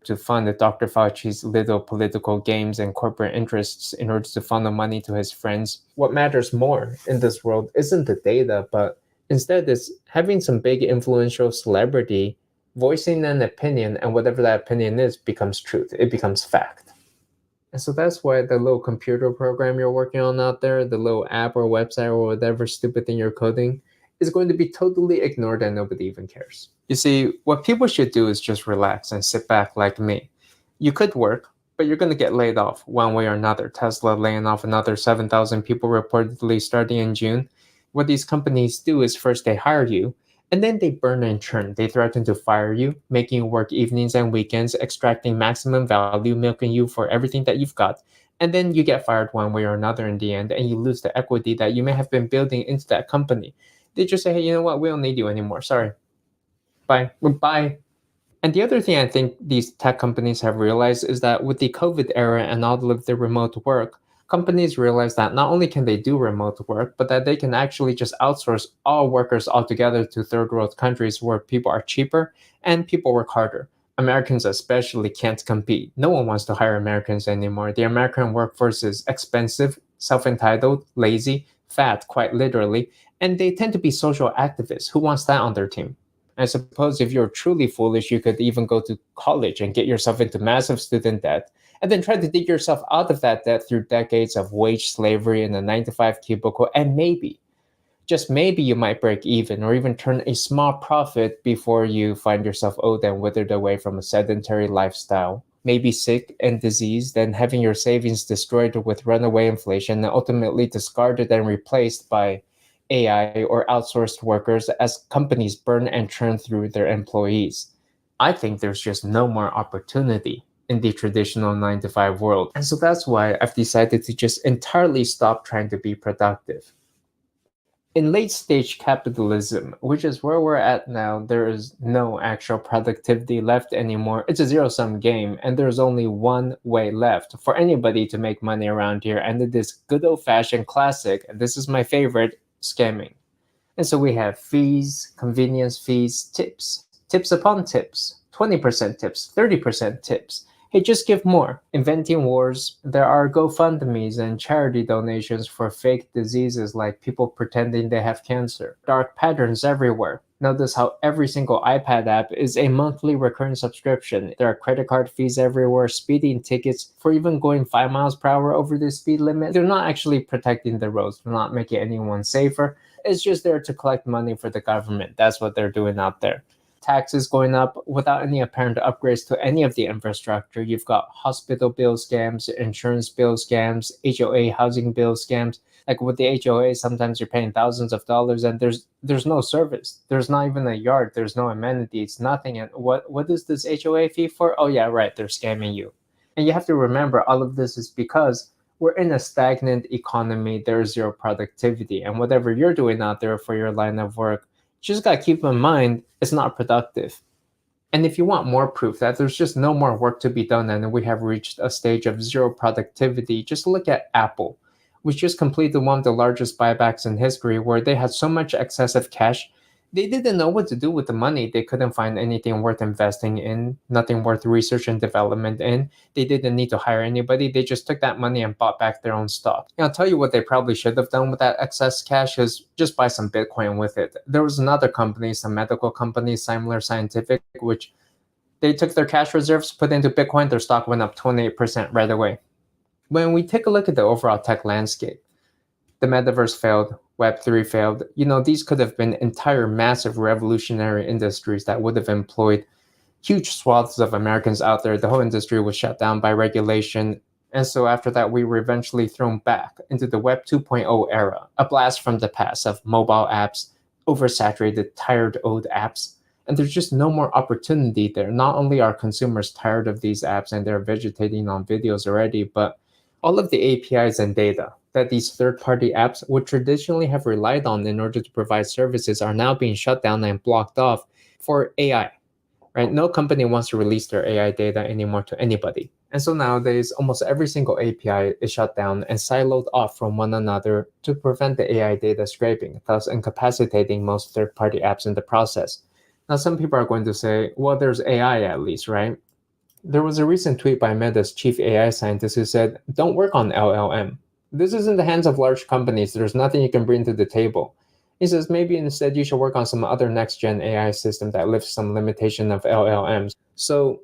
to fund Dr. Fauci's little political games and corporate interests in order to funnel money to his friends. What matters more in this world isn't the data, but instead is having some big influential celebrity voicing an opinion, and whatever that opinion is becomes truth. It becomes fact. And so that's why the little computer program you're working on out there, the little app or website or whatever stupid thing you're coding, is going to be totally ignored and nobody even cares. You see, what people should do is just relax and sit back like me. You could work, but you're going to get laid off one way or another. Tesla laying off another 7,000 people reportedly starting in June. What these companies do is first they hire you, and then they burn and churn. They threaten to fire you, making you work evenings and weekends, extracting maximum value, milking you for everything that you've got. And then you get fired one way or another in the end, and you lose the equity that you may have been building into that company. They just say, hey, you know what? We don't need you anymore. Sorry. Bye. Bye. And the other thing I think these tech companies have realized is that with the COVID era and all of the remote work, companies realize that not only can they do remote work, but that they can actually just outsource all workers altogether to third world countries where people are cheaper and people work harder. Americans especially can't compete. No one wants to hire Americans anymore. The American workforce is expensive, self-entitled, lazy, fat, quite literally, and they tend to be social activists. Who wants that on their team? I suppose if you're truly foolish, you could even go to college and get yourself into massive student debt, and then try to dig yourself out of that debt through decades of wage slavery in a 9-to-5 cubicle, and maybe, just maybe you might break even or even turn a small profit before you find yourself old and withered away from a sedentary lifestyle. Maybe sick and diseased, and having your savings destroyed with runaway inflation and ultimately discarded and replaced by AI or outsourced workers as companies burn and churn through their employees. I think there's just no more opportunity in the traditional 9-to-5 world. And so that's why I've decided to just entirely stop trying to be productive. In late stage capitalism, which is where we're at now, there is no actual productivity left anymore. It's a zero-sum game, and there's only one way left for anybody to make money around here, and it is good old-fashioned classic, and this is my favorite, scamming. And so we have fees, convenience fees, tips, tips upon tips, 20% tips, 30% tips. Hey, just give more. Inventing wars. There are GoFundMes and charity donations for fake diseases like people pretending they have cancer. Dark patterns everywhere. Notice how every single iPad app is a monthly recurring subscription. There are credit card fees everywhere, speeding tickets for even going 5 miles per hour over the speed limit. They're not actually protecting the roads. They're not making anyone safer. It's just there to collect money for the government. That's what they're doing out there. Taxes going up without any apparent upgrades to any of the infrastructure. You've got hospital bill scams, insurance bill scams, HOA housing bill scams. Like with the HOA, sometimes you're paying thousands of dollars and there's no service. There's not even a yard. There's no amenities, nothing. And what is this HOA fee for? Oh yeah, right. They're scamming you. And you have to remember all of this is because we're in a stagnant economy. There's zero productivity. And whatever you're doing out there for your line of work, you just got to keep in mind it's not productive. And if you want more proof that there's just no more work to be done and we have reached a stage of zero productivity, just look at Apple, which just completed one of the largest buybacks in history where they had so much excessive cash, they didn't know what to do with the money. They couldn't find anything worth investing in, nothing worth research and development in. They didn't need to hire anybody. They just took that money and bought back their own stock. And I'll tell you what they probably should have done with that excess cash is just buy some Bitcoin with it. There was another company, some medical company, Simler Scientific, which they took their cash reserves, put into Bitcoin, their stock went up 28% right away. When we take a look at the overall tech landscape, the metaverse failed, Web3 failed. These could have been entire massive revolutionary industries that would have employed huge swaths of Americans out there. The whole industry was shut down by regulation. And so after that, we were eventually thrown back into the Web 2.0 era, a blast from the past of mobile apps, oversaturated, tired old apps. And there's just no more opportunity there. Not only are consumers tired of these apps and they're vegetating on videos already, but all of the APIs and data that these third-party apps would traditionally have relied on in order to provide services are now being shut down and blocked off for AI, right? No company wants to release their AI data anymore to anybody. And so nowadays, almost every single API is shut down and siloed off from one another to prevent the AI data scraping, thus incapacitating most third-party apps in the process. Now, some people are going to say, well, there's AI at least, right? There was a recent tweet by Meta's chief AI scientist who said, don't work on LLM. This is in the hands of large companies. There's nothing you can bring to the table. He says, maybe instead you should work on some other next-gen AI system that lifts some limitation of LLMs. So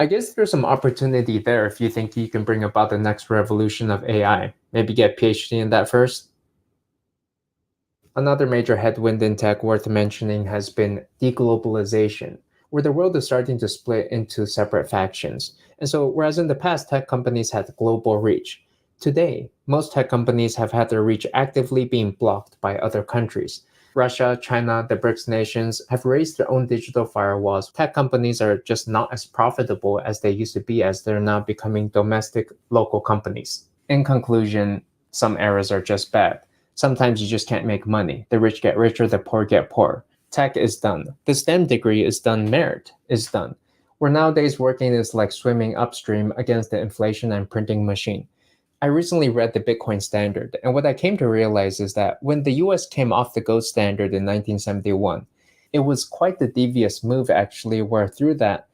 I guess there's some opportunity there if you think you can bring about the next revolution of AI. Maybe get a PhD in that first. Another major headwind in tech worth mentioning has been deglobalization, where the world is starting to split into separate factions. And so, whereas in the past tech companies had global reach, today most tech companies have had their reach actively being blocked by other countries. Russia, China, the BRICS nations have raised their own digital firewalls. Tech companies are just not as profitable as they used to be, as they're now becoming domestic local companies. In conclusion, some eras are just bad. Sometimes you just can't make money. The rich get richer, the poor get poorer. Tech is done. The STEM degree is done. Merit is done. Where nowadays working is like swimming upstream against the inflation and printing machine. I recently read the Bitcoin standard, and what I came to realize is that when the US came off the gold standard in 1971, it was quite the devious move actually, where through that,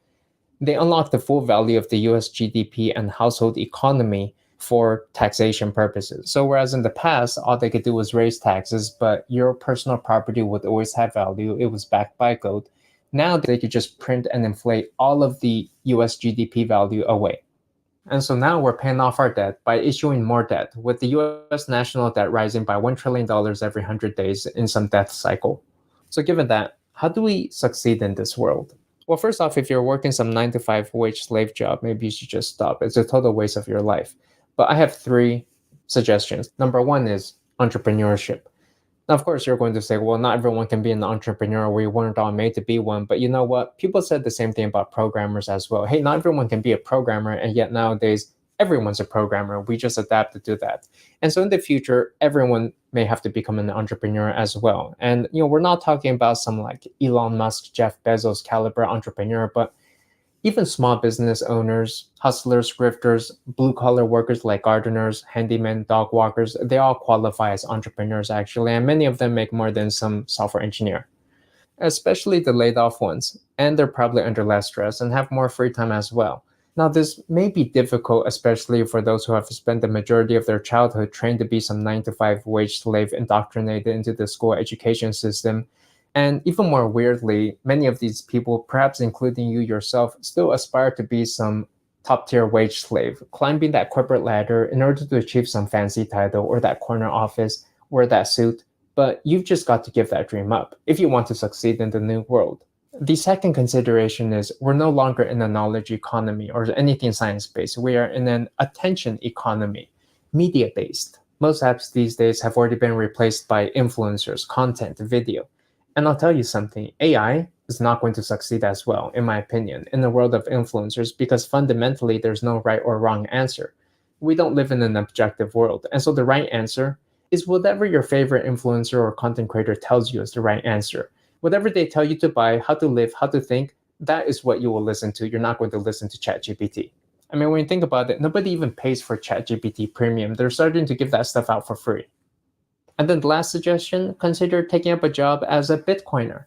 they unlocked the full value of the US GDP and household economy for taxation purposes. So whereas in the past, all they could do was raise taxes, but your personal property would always have value, it was backed by gold. Now they could just print and inflate all of the US GDP value away. And so now we're paying off our debt by issuing more debt, with the US national debt rising by $1 trillion every 100 days in some death cycle. So given that, how do we succeed in this world? Well, first off, if you're working some 9 to 5 wage slave job, maybe you should just stop. It's a total waste of your life. But I have 3 suggestions. Number 1 is entrepreneurship. Now, of course, you're going to say, well, not everyone can be an entrepreneur. We weren't all made to be one. But you know what? People said the same thing about programmers as well. Hey, not everyone can be a programmer. And yet nowadays, everyone's a programmer. We just adapted to that. And so in the future, everyone may have to become an entrepreneur as well. And, we're not talking about some like Elon Musk, Jeff Bezos caliber entrepreneur, but even small business owners, hustlers, grifters, blue-collar workers like gardeners, handymen, dog walkers, they all qualify as entrepreneurs actually, and many of them make more than some software engineer, especially the laid-off ones, and they're probably under less stress and have more free time as well. Now, this may be difficult, especially for those who have spent the majority of their childhood trained to be some 9 to 5 wage slave indoctrinated into the school education system. And even more weirdly, many of these people, perhaps including you yourself, still aspire to be some top-tier wage slave, climbing that corporate ladder in order to achieve some fancy title or that corner office, wear that suit. But you've just got to give that dream up if you want to succeed in the new world. The second consideration is we're no longer in a knowledge economy or anything science-based. We are in an attention economy, media-based. Most apps these days have already been replaced by influencers, content, video. And I'll tell you something, AI is not going to succeed as well, in my opinion, in the world of influencers, because fundamentally there's no right or wrong answer. We don't live in an objective world. And so the right answer is whatever your favorite influencer or content creator tells you is the right answer. Whatever they tell you to buy, how to live, how to think, that is what you will listen to. You're not going to listen to ChatGPT. I mean, when you think about it, nobody even pays for ChatGPT Premium. They're starting to give that stuff out for free. And then the last suggestion, consider taking up a job as a Bitcoiner.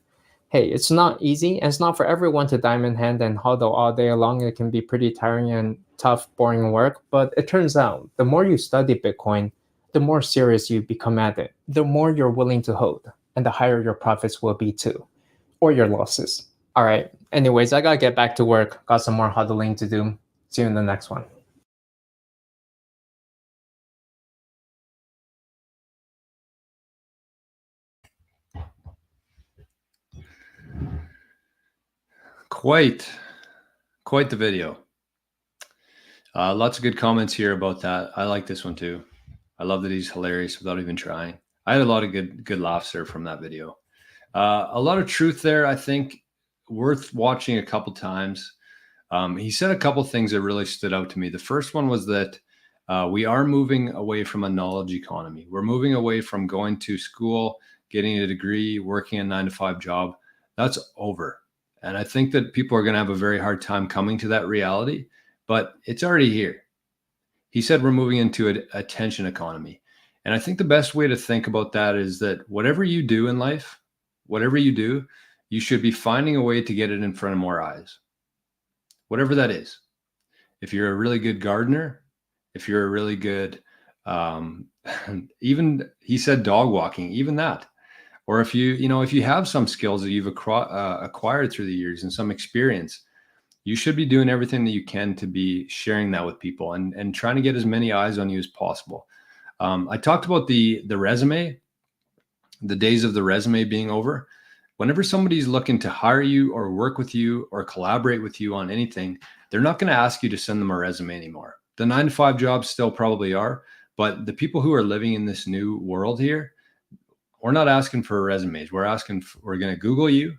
Hey, it's not easy, and it's not for everyone to diamond hand and hodl all day long. It can be pretty tiring and tough, boring work. But it turns out, the more you study Bitcoin, the more serious you become at it, the more you're willing to hold, and the higher your profits will be too, or your losses. All right, anyways, I gotta get back to work. Got some more hodling to do. See you in the next one. Quite the video. Lots of good comments here about that. I like this one too. I love that he's hilarious without even trying. I had a lot of good laughs there from that video. A lot of truth there, I think, worth watching a couple times. He said a couple things that really stood out to me. The first one was that we are moving away from a knowledge economy. We're moving away from going to school, getting a degree, working a 9-to-5 job. That's over. And I think that people are going to have a very hard time coming to that reality, but it's already here. He said we're moving into an attention economy. And I think the best way to think about that is that whatever you do in life, whatever you do, you should be finding a way to get it in front of more eyes. Whatever that is. If you're a really good gardener, if you're a really good, even he said dog walking, even that. Or if you have some skills that you've acquired through the years and some experience, you should be doing everything that you can to be sharing that with people and trying to get as many eyes on you as possible. I talked about the resume, the days of the resume being over. Whenever somebody's looking to hire you or work with you or collaborate with you on anything, they're not going to ask you to send them a resume anymore. The 9-to-5 jobs still probably are, but the people who are living in this new world here, we're not asking for resumes. We're going to Google you.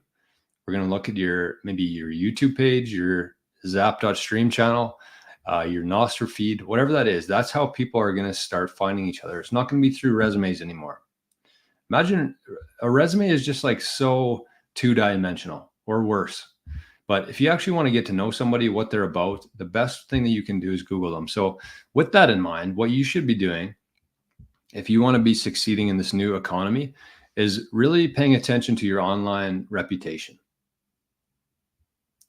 We're going to look at maybe your YouTube page, your zap.stream channel, your NOSTR feed, whatever that is. That's how people are going to start finding each other. It's not going to be through resumes anymore. Imagine a resume is just like so two-dimensional or worse. But if you actually want to get to know somebody, what they're about, the best thing that you can do is Google them. So with that in mind, what you should be doing if you want to be succeeding in this new economy is really paying attention to your online reputation.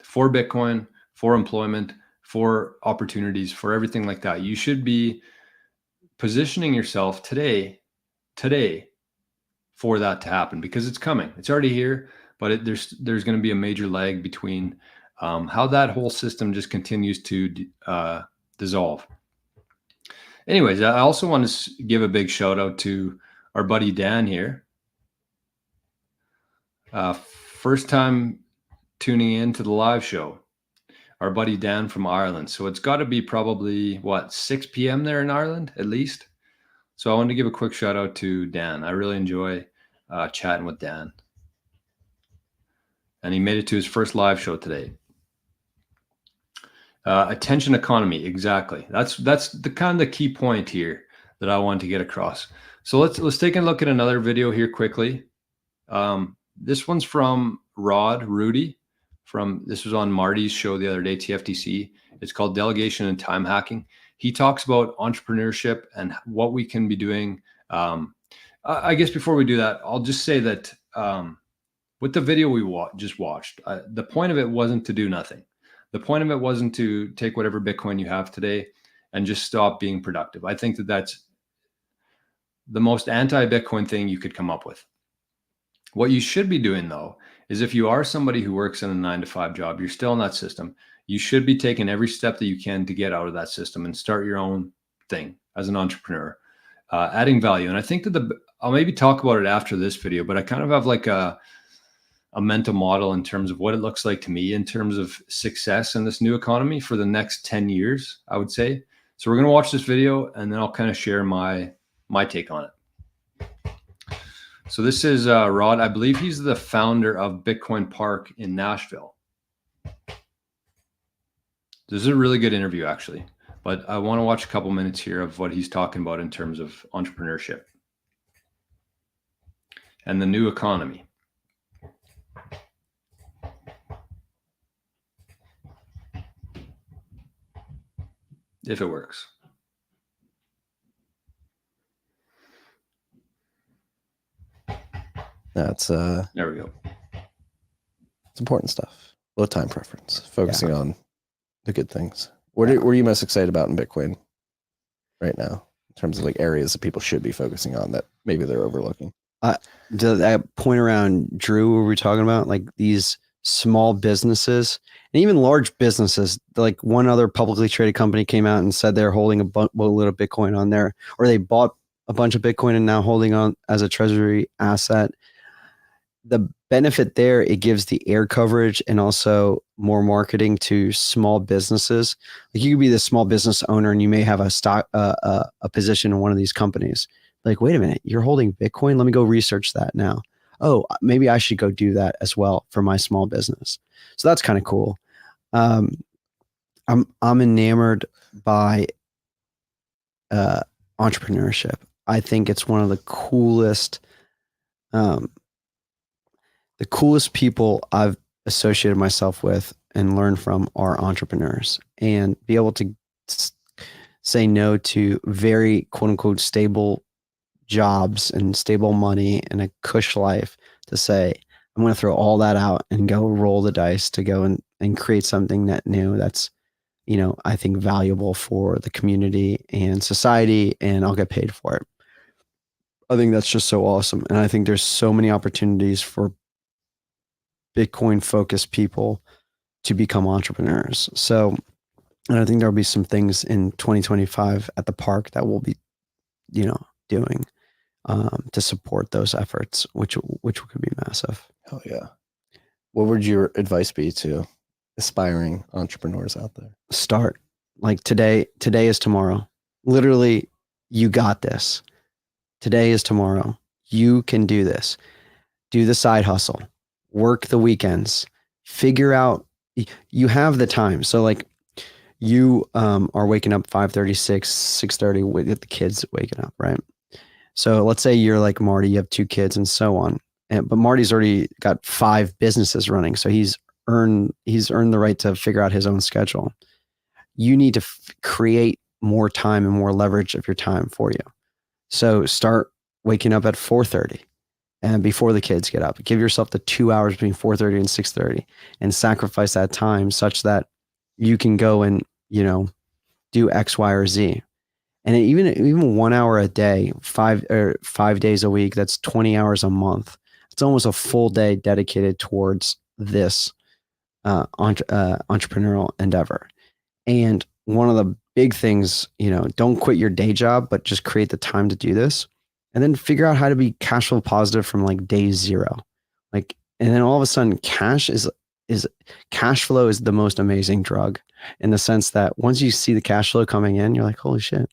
For Bitcoin, for employment, for opportunities, for everything like that. You should be positioning yourself today for that to happen, because it's coming. It's already here, but there's going to be a major lag between how that whole system just continues to dissolve. Anyways, I also want to give a big shout out to our buddy Dan here. First time tuning in to the live show, our buddy Dan from Ireland. So it's got to be probably 6 p.m. there in Ireland at least. So I wanted to give a quick shout out to Dan. I really enjoy chatting with Dan. And he made it to his first live show today. Attention economy, exactly. That's the kind of the key point here that I want to get across. So let's take a look at another video here quickly. This one's from Rudy. This was on Marty's show the other day, TFTC. It's called Delegation and Time Hacking. He talks about entrepreneurship and what we can be doing. I guess before we do that, I'll just say that with the video we just watched, the point of it wasn't to do nothing. The point of it wasn't to take whatever Bitcoin you have today and just stop being productive. I think that that's the most anti-Bitcoin thing you could come up with. What you should be doing, though, is if you are somebody who works in a 9-to-5 job, you're still in that system, you should be taking every step that you can to get out of that system and start your own thing as an entrepreneur, adding value. And I think that I'll maybe talk about it after this video, but I kind of have like a mental model in terms of what it looks like to me in terms of success in this new economy for the next 10 years, I would say. So we're going to watch this video and then I'll kind of share my take on it. So this is Rod. I believe he's the founder of Bitcoin Park in Nashville. This is a really good interview, actually, but I want to watch a couple minutes here of what he's talking about in terms of entrepreneurship and the new economy. If it works. That's there we go. It's important stuff. Low time preference, focusing on the good things. What are you most excited about in Bitcoin right now in terms of like areas that people should be focusing on that maybe they're overlooking? That point around Drew, were we talking about like these small businesses and even large businesses? Like one other publicly traded company came out and said they're holding a boatload of Bitcoin on there, or they bought a bunch of Bitcoin and now holding on as a treasury asset. The benefit there, it gives the air coverage and also more marketing to small businesses. Like you could be the small business owner and you may have a stock, a position in one of these companies. Like, wait a minute, you're holding Bitcoin? Let me go research that now. Oh, maybe I should go do that as well for my small business. So that's kind of cool. I'm enamored by entrepreneurship. I think it's one of the coolest people I've associated myself with and learned from are entrepreneurs, and be able to say no to very quote unquote stable jobs and stable money and a cush life to say, I'm going to throw all that out and go roll the dice to go and create something that new that's, I think valuable for the community and society, and I'll get paid for it. I think that's just so awesome. And I think there's so many opportunities for Bitcoin focused people to become entrepreneurs. So, and I think there'll be some things in 2025 at the park that we'll be, doing to support those efforts, which could be massive. Hell yeah. What would your advice be to aspiring entrepreneurs out there? Start like today. Today is tomorrow. Literally, you got this. Today is tomorrow. You can do this. Do the side hustle. Work the weekends. Figure out. You have the time. So like, you are waking up 5:30, 6:30 with the kids waking up, right? So let's say you're like Marty, you have 2 kids and so on. But Marty's already got 5 businesses running. So he's earned the right to figure out his own schedule. You need to create more time and more leverage of your time for you. So start waking up at 4:30 and before the kids get up. Give yourself the 2 hours between 4:30 and 6:30 and sacrifice that time such that you can go and, do X, Y, or Z. And even 1 hour a day, 5 days a week, that's 20 hours a month. It's almost a full day dedicated towards this entrepreneurial endeavor. And one of the big things, don't quit your day job, but just create the time to do this. And then figure out how to be cash flow positive from like day 0. And then all of a sudden cash flow is the most amazing drug, in the sense that once you see the cash flow coming in, you're like, holy shit.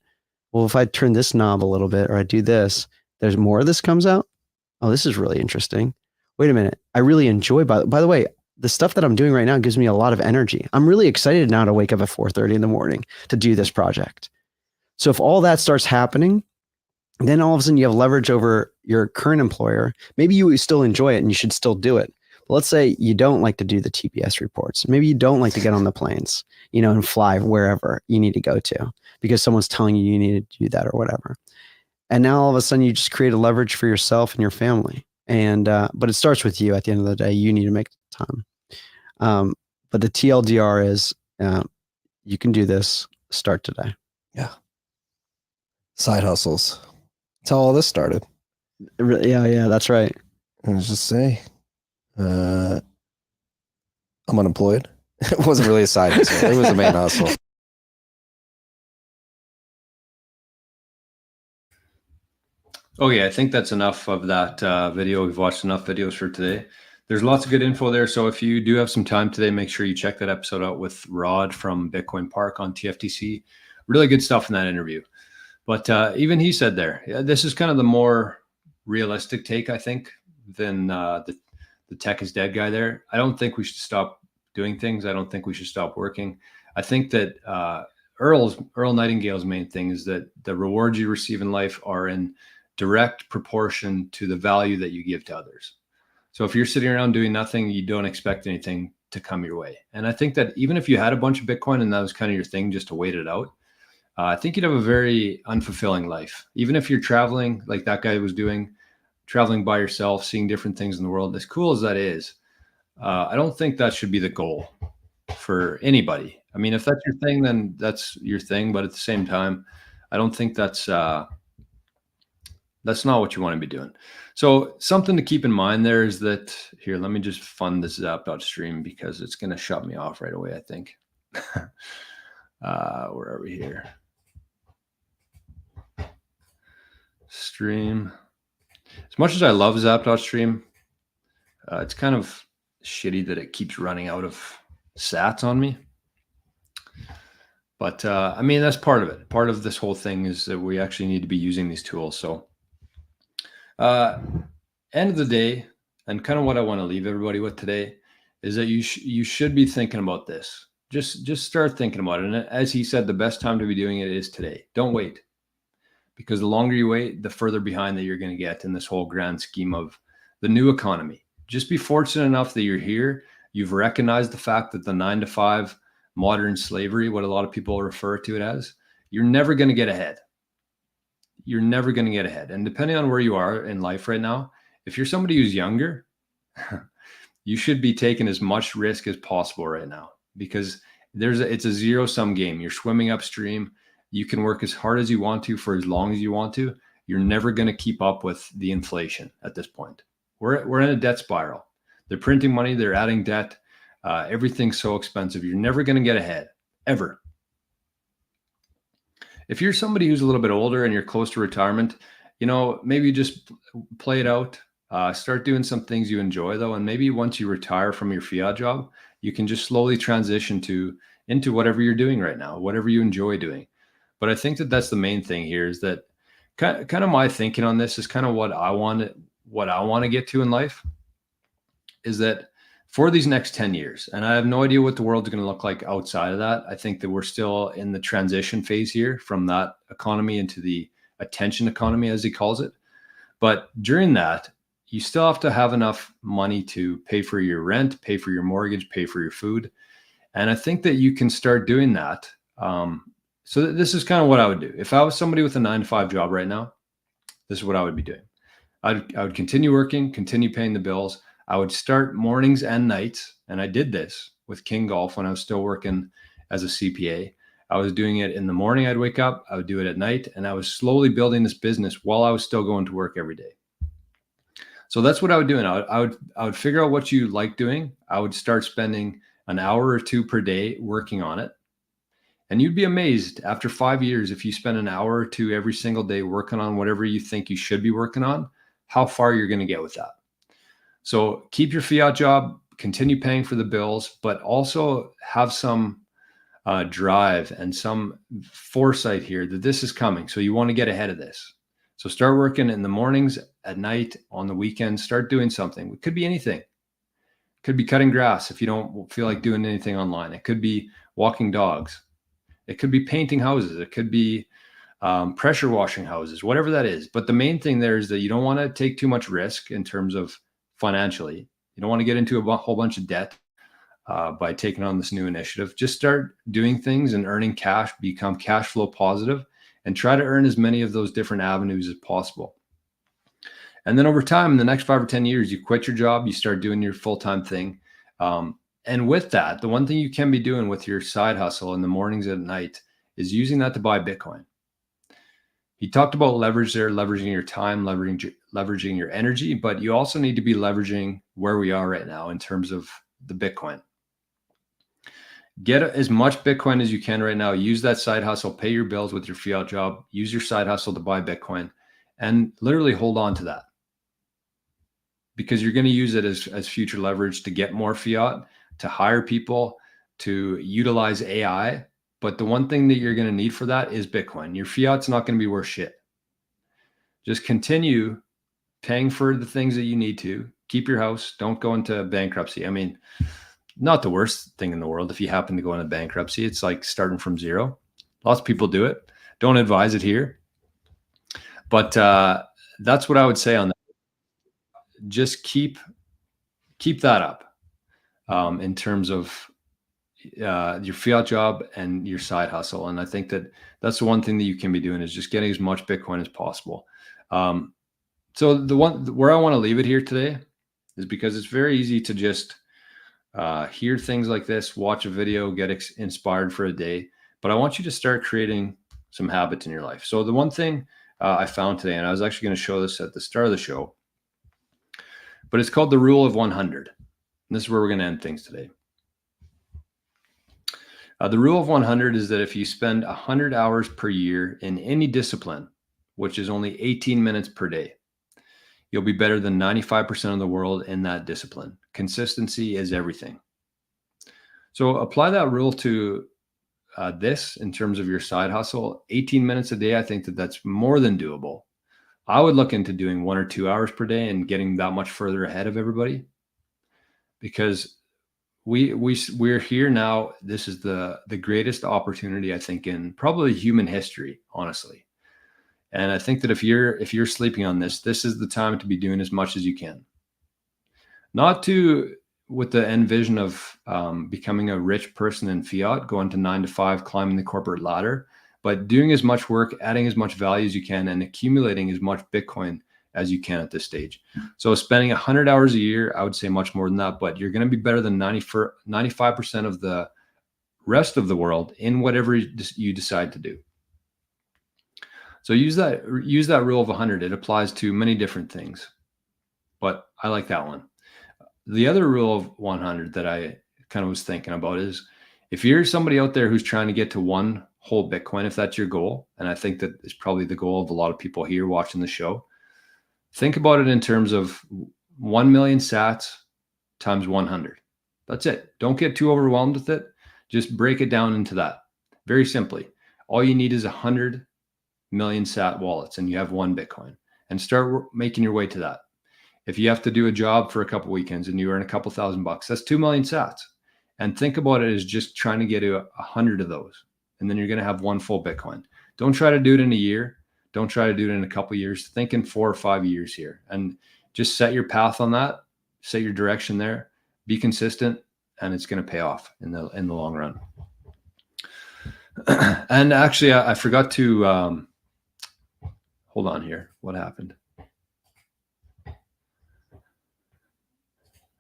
Well, if I turn this knob a little bit, or I do this, there's more of this comes out. Oh, this is really interesting. Wait a minute. I really enjoy, by the way, the stuff that I'm doing right now gives me a lot of energy. I'm really excited now to wake up at 4:30 in the morning to do this project. So if all that starts happening, then all of a sudden you have leverage over your current employer. Maybe you still enjoy it and you should still do it. But let's say you don't like to do the TPS reports. Maybe you don't like to get on the planes, and fly wherever you need to go to because someone's telling you need to do that or whatever. And now all of a sudden you just create a leverage for yourself and your family. And, but it starts with you. At the end of the day, you need to make the time. But the TLDR is, you can do this. Start today. Yeah. Side hustles. That's how all this started. Yeah, that's right. And let's just say, I'm unemployed. It wasn't really a side hustle. It was a main hustle. Okay, I think that's enough of that video. We've watched enough videos for today. There's lots of good info there. So if you do have some time today, make sure you check that episode out with Rod from Bitcoin Park on TFTC. Really good stuff in that interview. But even he said there, this is kind of the more realistic take, I think, than the tech is dead guy there. I don't think we should stop doing things. I don't think we should stop working. I think that Earl Nightingale's main thing is that the rewards you receive in life are in direct proportion to the value that you give to others. So if you're sitting around doing nothing, you don't expect anything to come your way. And I think that even if you had a bunch of Bitcoin and that was kind of your thing just to wait it out, I think you'd have a very unfulfilling life. Even if you're traveling like that guy was doing, traveling by yourself, seeing different things in the world, as cool as that is, I don't think that should be the goal for anybody. I mean, if that's your thing, then that's your thing. But at the same time, I don't think that's not what you want to be doing. So something to keep in mind there is that, here, let me just fund this Zap.stream because it's going to shut me off right away, I think. Where are we here? Stream. As much as I love Zap.stream, it's kind of shitty that it keeps running out of sats on me. But I mean, that's part of it. Part of this whole thing is that we actually need to be using these tools. So end of the day, and kind of what I want to leave everybody with today is that you should be thinking about this. Just start thinking about it. And as he said, the best time to be doing it is today. Don't wait. Because the longer you wait, the further behind that you're going to get in this whole grand scheme of the new economy. Just be fortunate enough that you're here. You've recognized the fact that the 9-to-5 modern slavery, what a lot of people refer to it as, you're never going to get ahead. You're never going to get ahead. And depending on where you are in life right now, if you're somebody who's younger, you should be taking as much risk as possible right now, because it's a zero-sum game. You're swimming upstream. You can work as hard as you want to for as long as you want to. You're never going to keep up with the inflation at this point. We're in a debt spiral. They're printing money. They're adding debt. Everything's so expensive. You're never going to get ahead, ever. If you're somebody who's a little bit older and you're close to retirement, maybe just play it out. Start doing some things you enjoy, though. And maybe once you retire from your fiat job, you can just slowly transition into whatever you're doing right now, whatever you enjoy doing. But I think that that's the main thing here, is that kind of my thinking on this is kind of what I want to get to in life, is that for these next 10 years, and I have no idea what the world's going to look like outside of that. I think that we're still in the transition phase here from that economy into the attention economy, as he calls it. But during that, you still have to have enough money to pay for your rent, pay for your mortgage, pay for your food. And I think that you can start doing that. So this is kind of what I would do. If I was somebody with a 9-to-5 job right now, this is what I would be doing. I would continue working, continue paying the bills. I would start mornings and nights. And I did this with King Golf when I was still working as a CPA. I was doing it in the morning. I'd wake up, I would do it at night, and I was slowly building this business while I was still going to work every day. So that's what I would do. And I would figure out what you like doing. I would start spending an hour or two per day working on it. And you'd be amazed after 5 years, if you spend an hour or two every single day working on whatever you think you should be working on, how far you're going to get with that. So keep your fiat job, continue paying for the bills, but also have some drive and some foresight here that this is coming. So you want to get ahead of this. So start working in the mornings, at night, on the weekends. Start doing something. It could be anything. It could be cutting grass if you don't feel like doing anything online. It could be walking dogs. It could be painting houses. It could be pressure washing houses, whatever that is. But the main thing there is that you don't want to take too much risk in terms of financially. You don't want to get into a whole bunch of debt by taking on this new initiative. Just start doing things and earning cash, become cash flow positive, and try to earn as many of those different avenues as possible. And then over time, in the next 5 or 10 years, you quit your job, you start doing your full-time thing. And with that, the one thing you can be doing with your side hustle in the mornings and at night is using that to buy Bitcoin. He talked about leverage there, leveraging your time, leveraging your energy, but you also need to be leveraging where we are right now in terms of the Bitcoin. Get as much Bitcoin as you can right now. Use that side hustle, pay your bills with your fiat job, use your side hustle to buy Bitcoin, and literally hold on to that, because you're going to use it as future leverage to get more fiat, to hire people, to utilize AI. But the one thing that you're going to need for that is Bitcoin. Your fiat's not going to be worth shit. Just continue paying for the things that you need to. Keep your house. Don't go into bankruptcy. I mean, not the worst thing in the world. If you happen to go into bankruptcy, it's like starting from zero. Lots of people do it. Don't advise it here. But that's what I would say on that. Just keep that up in terms of your fiat job and your side hustle. And I think that that's the one thing that you can be doing, is just getting as much Bitcoin as possible. So the one where I want to leave it here today is because it's very easy to just hear things like this, watch a video, get inspired for a day. But I want you to start creating some habits in your life. So the one thing I found today, and I was actually going to show this at the start of the show, but it's called the rule of 100. And this is where we're going to end things today. The rule of 100 is that if you spend 100 hours per year in any discipline, which is only 18 minutes per day, you'll be better than 95% of the world in that discipline. Consistency is everything. So apply that rule to this in terms of your side hustle. 18 minutes a day, I think that that's more than doable. I would look into doing 1 or 2 hours per day and getting that much further ahead of everybody, because we're here now. This is the greatest opportunity, I think, in probably human history, honestly. And I think that if you're sleeping on this is the time to be doing as much as you can. Not with the end vision of becoming a rich person in fiat, going to 9 to 5, climbing the corporate ladder, but doing as much work, adding as much value as you can, and accumulating as much Bitcoin as you can at this stage. So spending 100 hours a year, I would say much more than that, but you're going to be better than 95% of the rest of the world in whatever you decide to do. So use that rule of 100. It applies to many different things, but I like that one. The other rule of 100 that I kind of was thinking about is if you're somebody out there who's trying to get to one whole Bitcoin, if that's your goal, and I think that is probably the goal of a lot of people here watching the show, think about it in terms of 1 million sats times 100. That's it. Don't get too overwhelmed with it. Just break it down into that. Very simply, all you need is 100 million sat wallets and you have one Bitcoin, and start making your way to that. If you have to do a job for a couple weekends and you earn a couple $1,000, that's 2 million sats. And think about it as just trying to get to 100 of those. And then you're going to have one full Bitcoin. Don't try to do it in a year. Don't try to do it in a couple years. Think in 4 or 5 years here, and just set your path on that. Set your direction there. Be consistent, and it's going to pay off in the long run. And actually, I forgot to hold on here. What happened?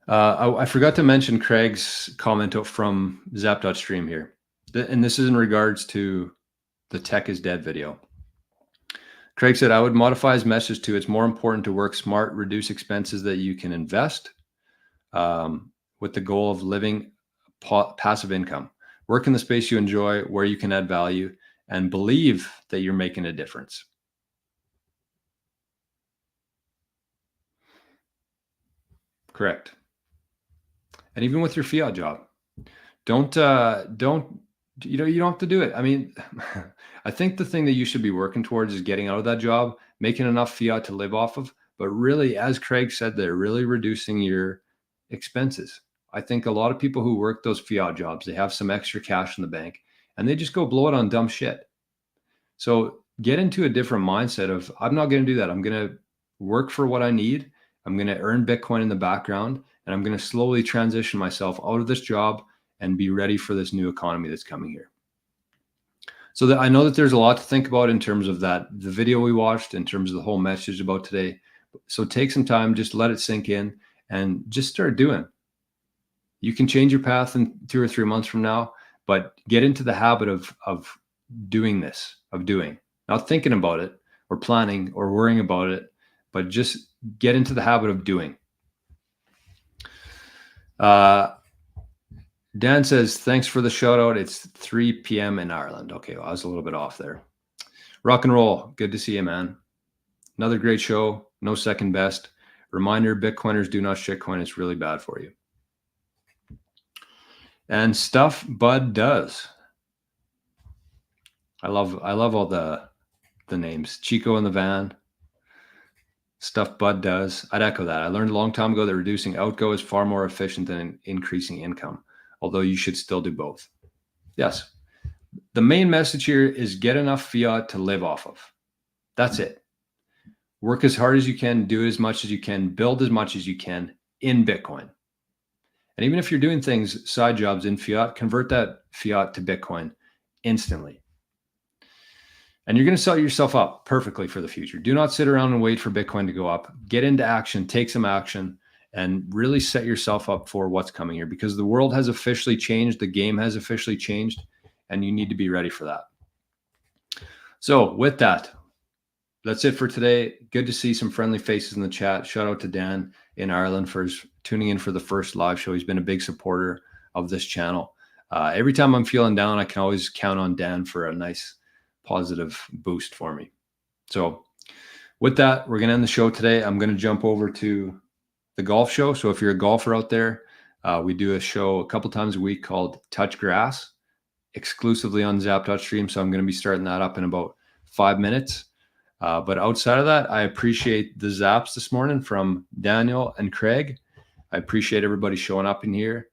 I forgot to mention Craig's comment from Zap.stream here. And this is in regards to the Tech is Dead video. Craig said, I would modify his message to, it's more important to work smart, reduce expenses that you can invest with the goal of living passive income. Work in the space you enjoy, where you can add value, and believe that you're making a difference. Correct. And even with your fiat job, you don't have to do it. I mean, I think the thing that you should be working towards is getting out of that job, making enough fiat to live off of, but really, as Craig said, they're really reducing your expenses. I think a lot of people who work those fiat jobs, they have some extra cash in the bank and they just go blow it on dumb shit. So get into a different mindset of, I'm not going to do that. I'm going to work for what I need. I'm going to earn Bitcoin in the background, and I'm going to slowly transition myself out of this job and be ready for this new economy that's coming here. So that I know that there's a lot to think about in terms of that, the video we watched, in terms of the whole message about today. So take some time, just let it sink in and just start doing. You can change your path in 2 or 3 months from now, but get into the habit of doing this, not thinking about it or planning or worrying about it, but just get into the habit of doing. Dan says, thanks for the shout out. It's 3 p.m. in Ireland. Okay, well, I was a little bit off there. Rock and roll. Good to see you, man. Another great show. No second best. Reminder, Bitcoiners do not shitcoin. It's really bad for you. And stuff Bud does. I love all the names. Chico in the van. Stuff Bud does. I'd echo that. I learned a long time ago that reducing outgo is far more efficient than increasing income, although you should still do both. Yes. The main message here is get enough fiat to live off of. That's it. Work as hard as you can, do as much as you can, build as much as you can in Bitcoin. And even if you're doing things, side jobs in fiat, convert that fiat to Bitcoin instantly. And you're going to set yourself up perfectly for the future. Do not sit around and wait for Bitcoin to go up. Get into action, take some action, and really set yourself up for what's coming here, because the world has officially changed. The game has officially changed, and you need to be ready for that. So with that, that's it for today. Good to see some friendly faces in the chat. Shout out to Dan in Ireland for tuning in for the first live show. He's been a big supporter of this channel. Every time I'm feeling down, I can always count on Dan for a nice positive boost for me. So with that, we're going to end the show today. I'm going to jump over to the golf show. So if you're a golfer out there, we do a show a couple times a week called Touch Grass, exclusively on Zap.stream. So I'm going to be starting that up in about 5 minutes. But outside of that, I appreciate the zaps this morning from Daniel and Craig. I appreciate everybody showing up in here.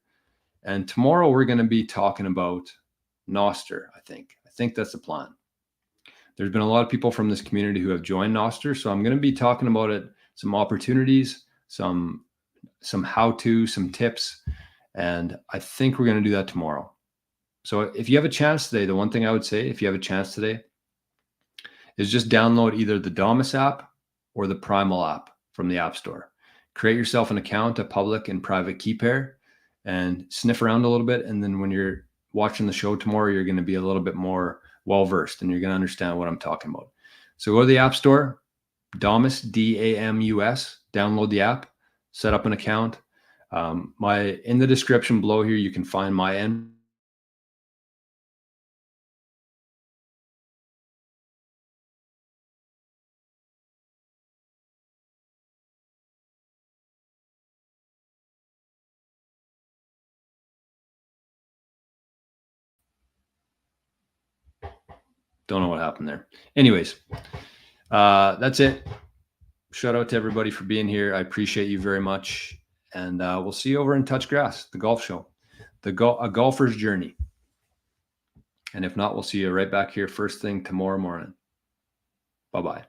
And tomorrow we're going to be talking about NOSTR, I think that's the plan. There's been a lot of people from this community who have joined NOSTR, so I'm going to be talking about it, some opportunities, some how-to, some tips, and I think we're going to do that tomorrow. So if you have a chance today, the one thing I would say, if you have a chance today, is just download either the Domus app or the Primal app from the App Store. Create yourself an account, a public and private key pair, and sniff around a little bit, and then when you're watching the show tomorrow, you're going to be a little bit more well-versed and you're going to understand what I'm talking about. So go to the App Store, Damus, D-A-M-U-S, download the app, set up an account. In the description below here, you can find my end. Don't know what happened there. Anyways, that's it. Shout out to everybody for being here. I appreciate you very much. And we'll see you over in Touch Grass, the golf show, a golfer's journey. And if not, we'll see you right back here first thing tomorrow morning. Bye-bye.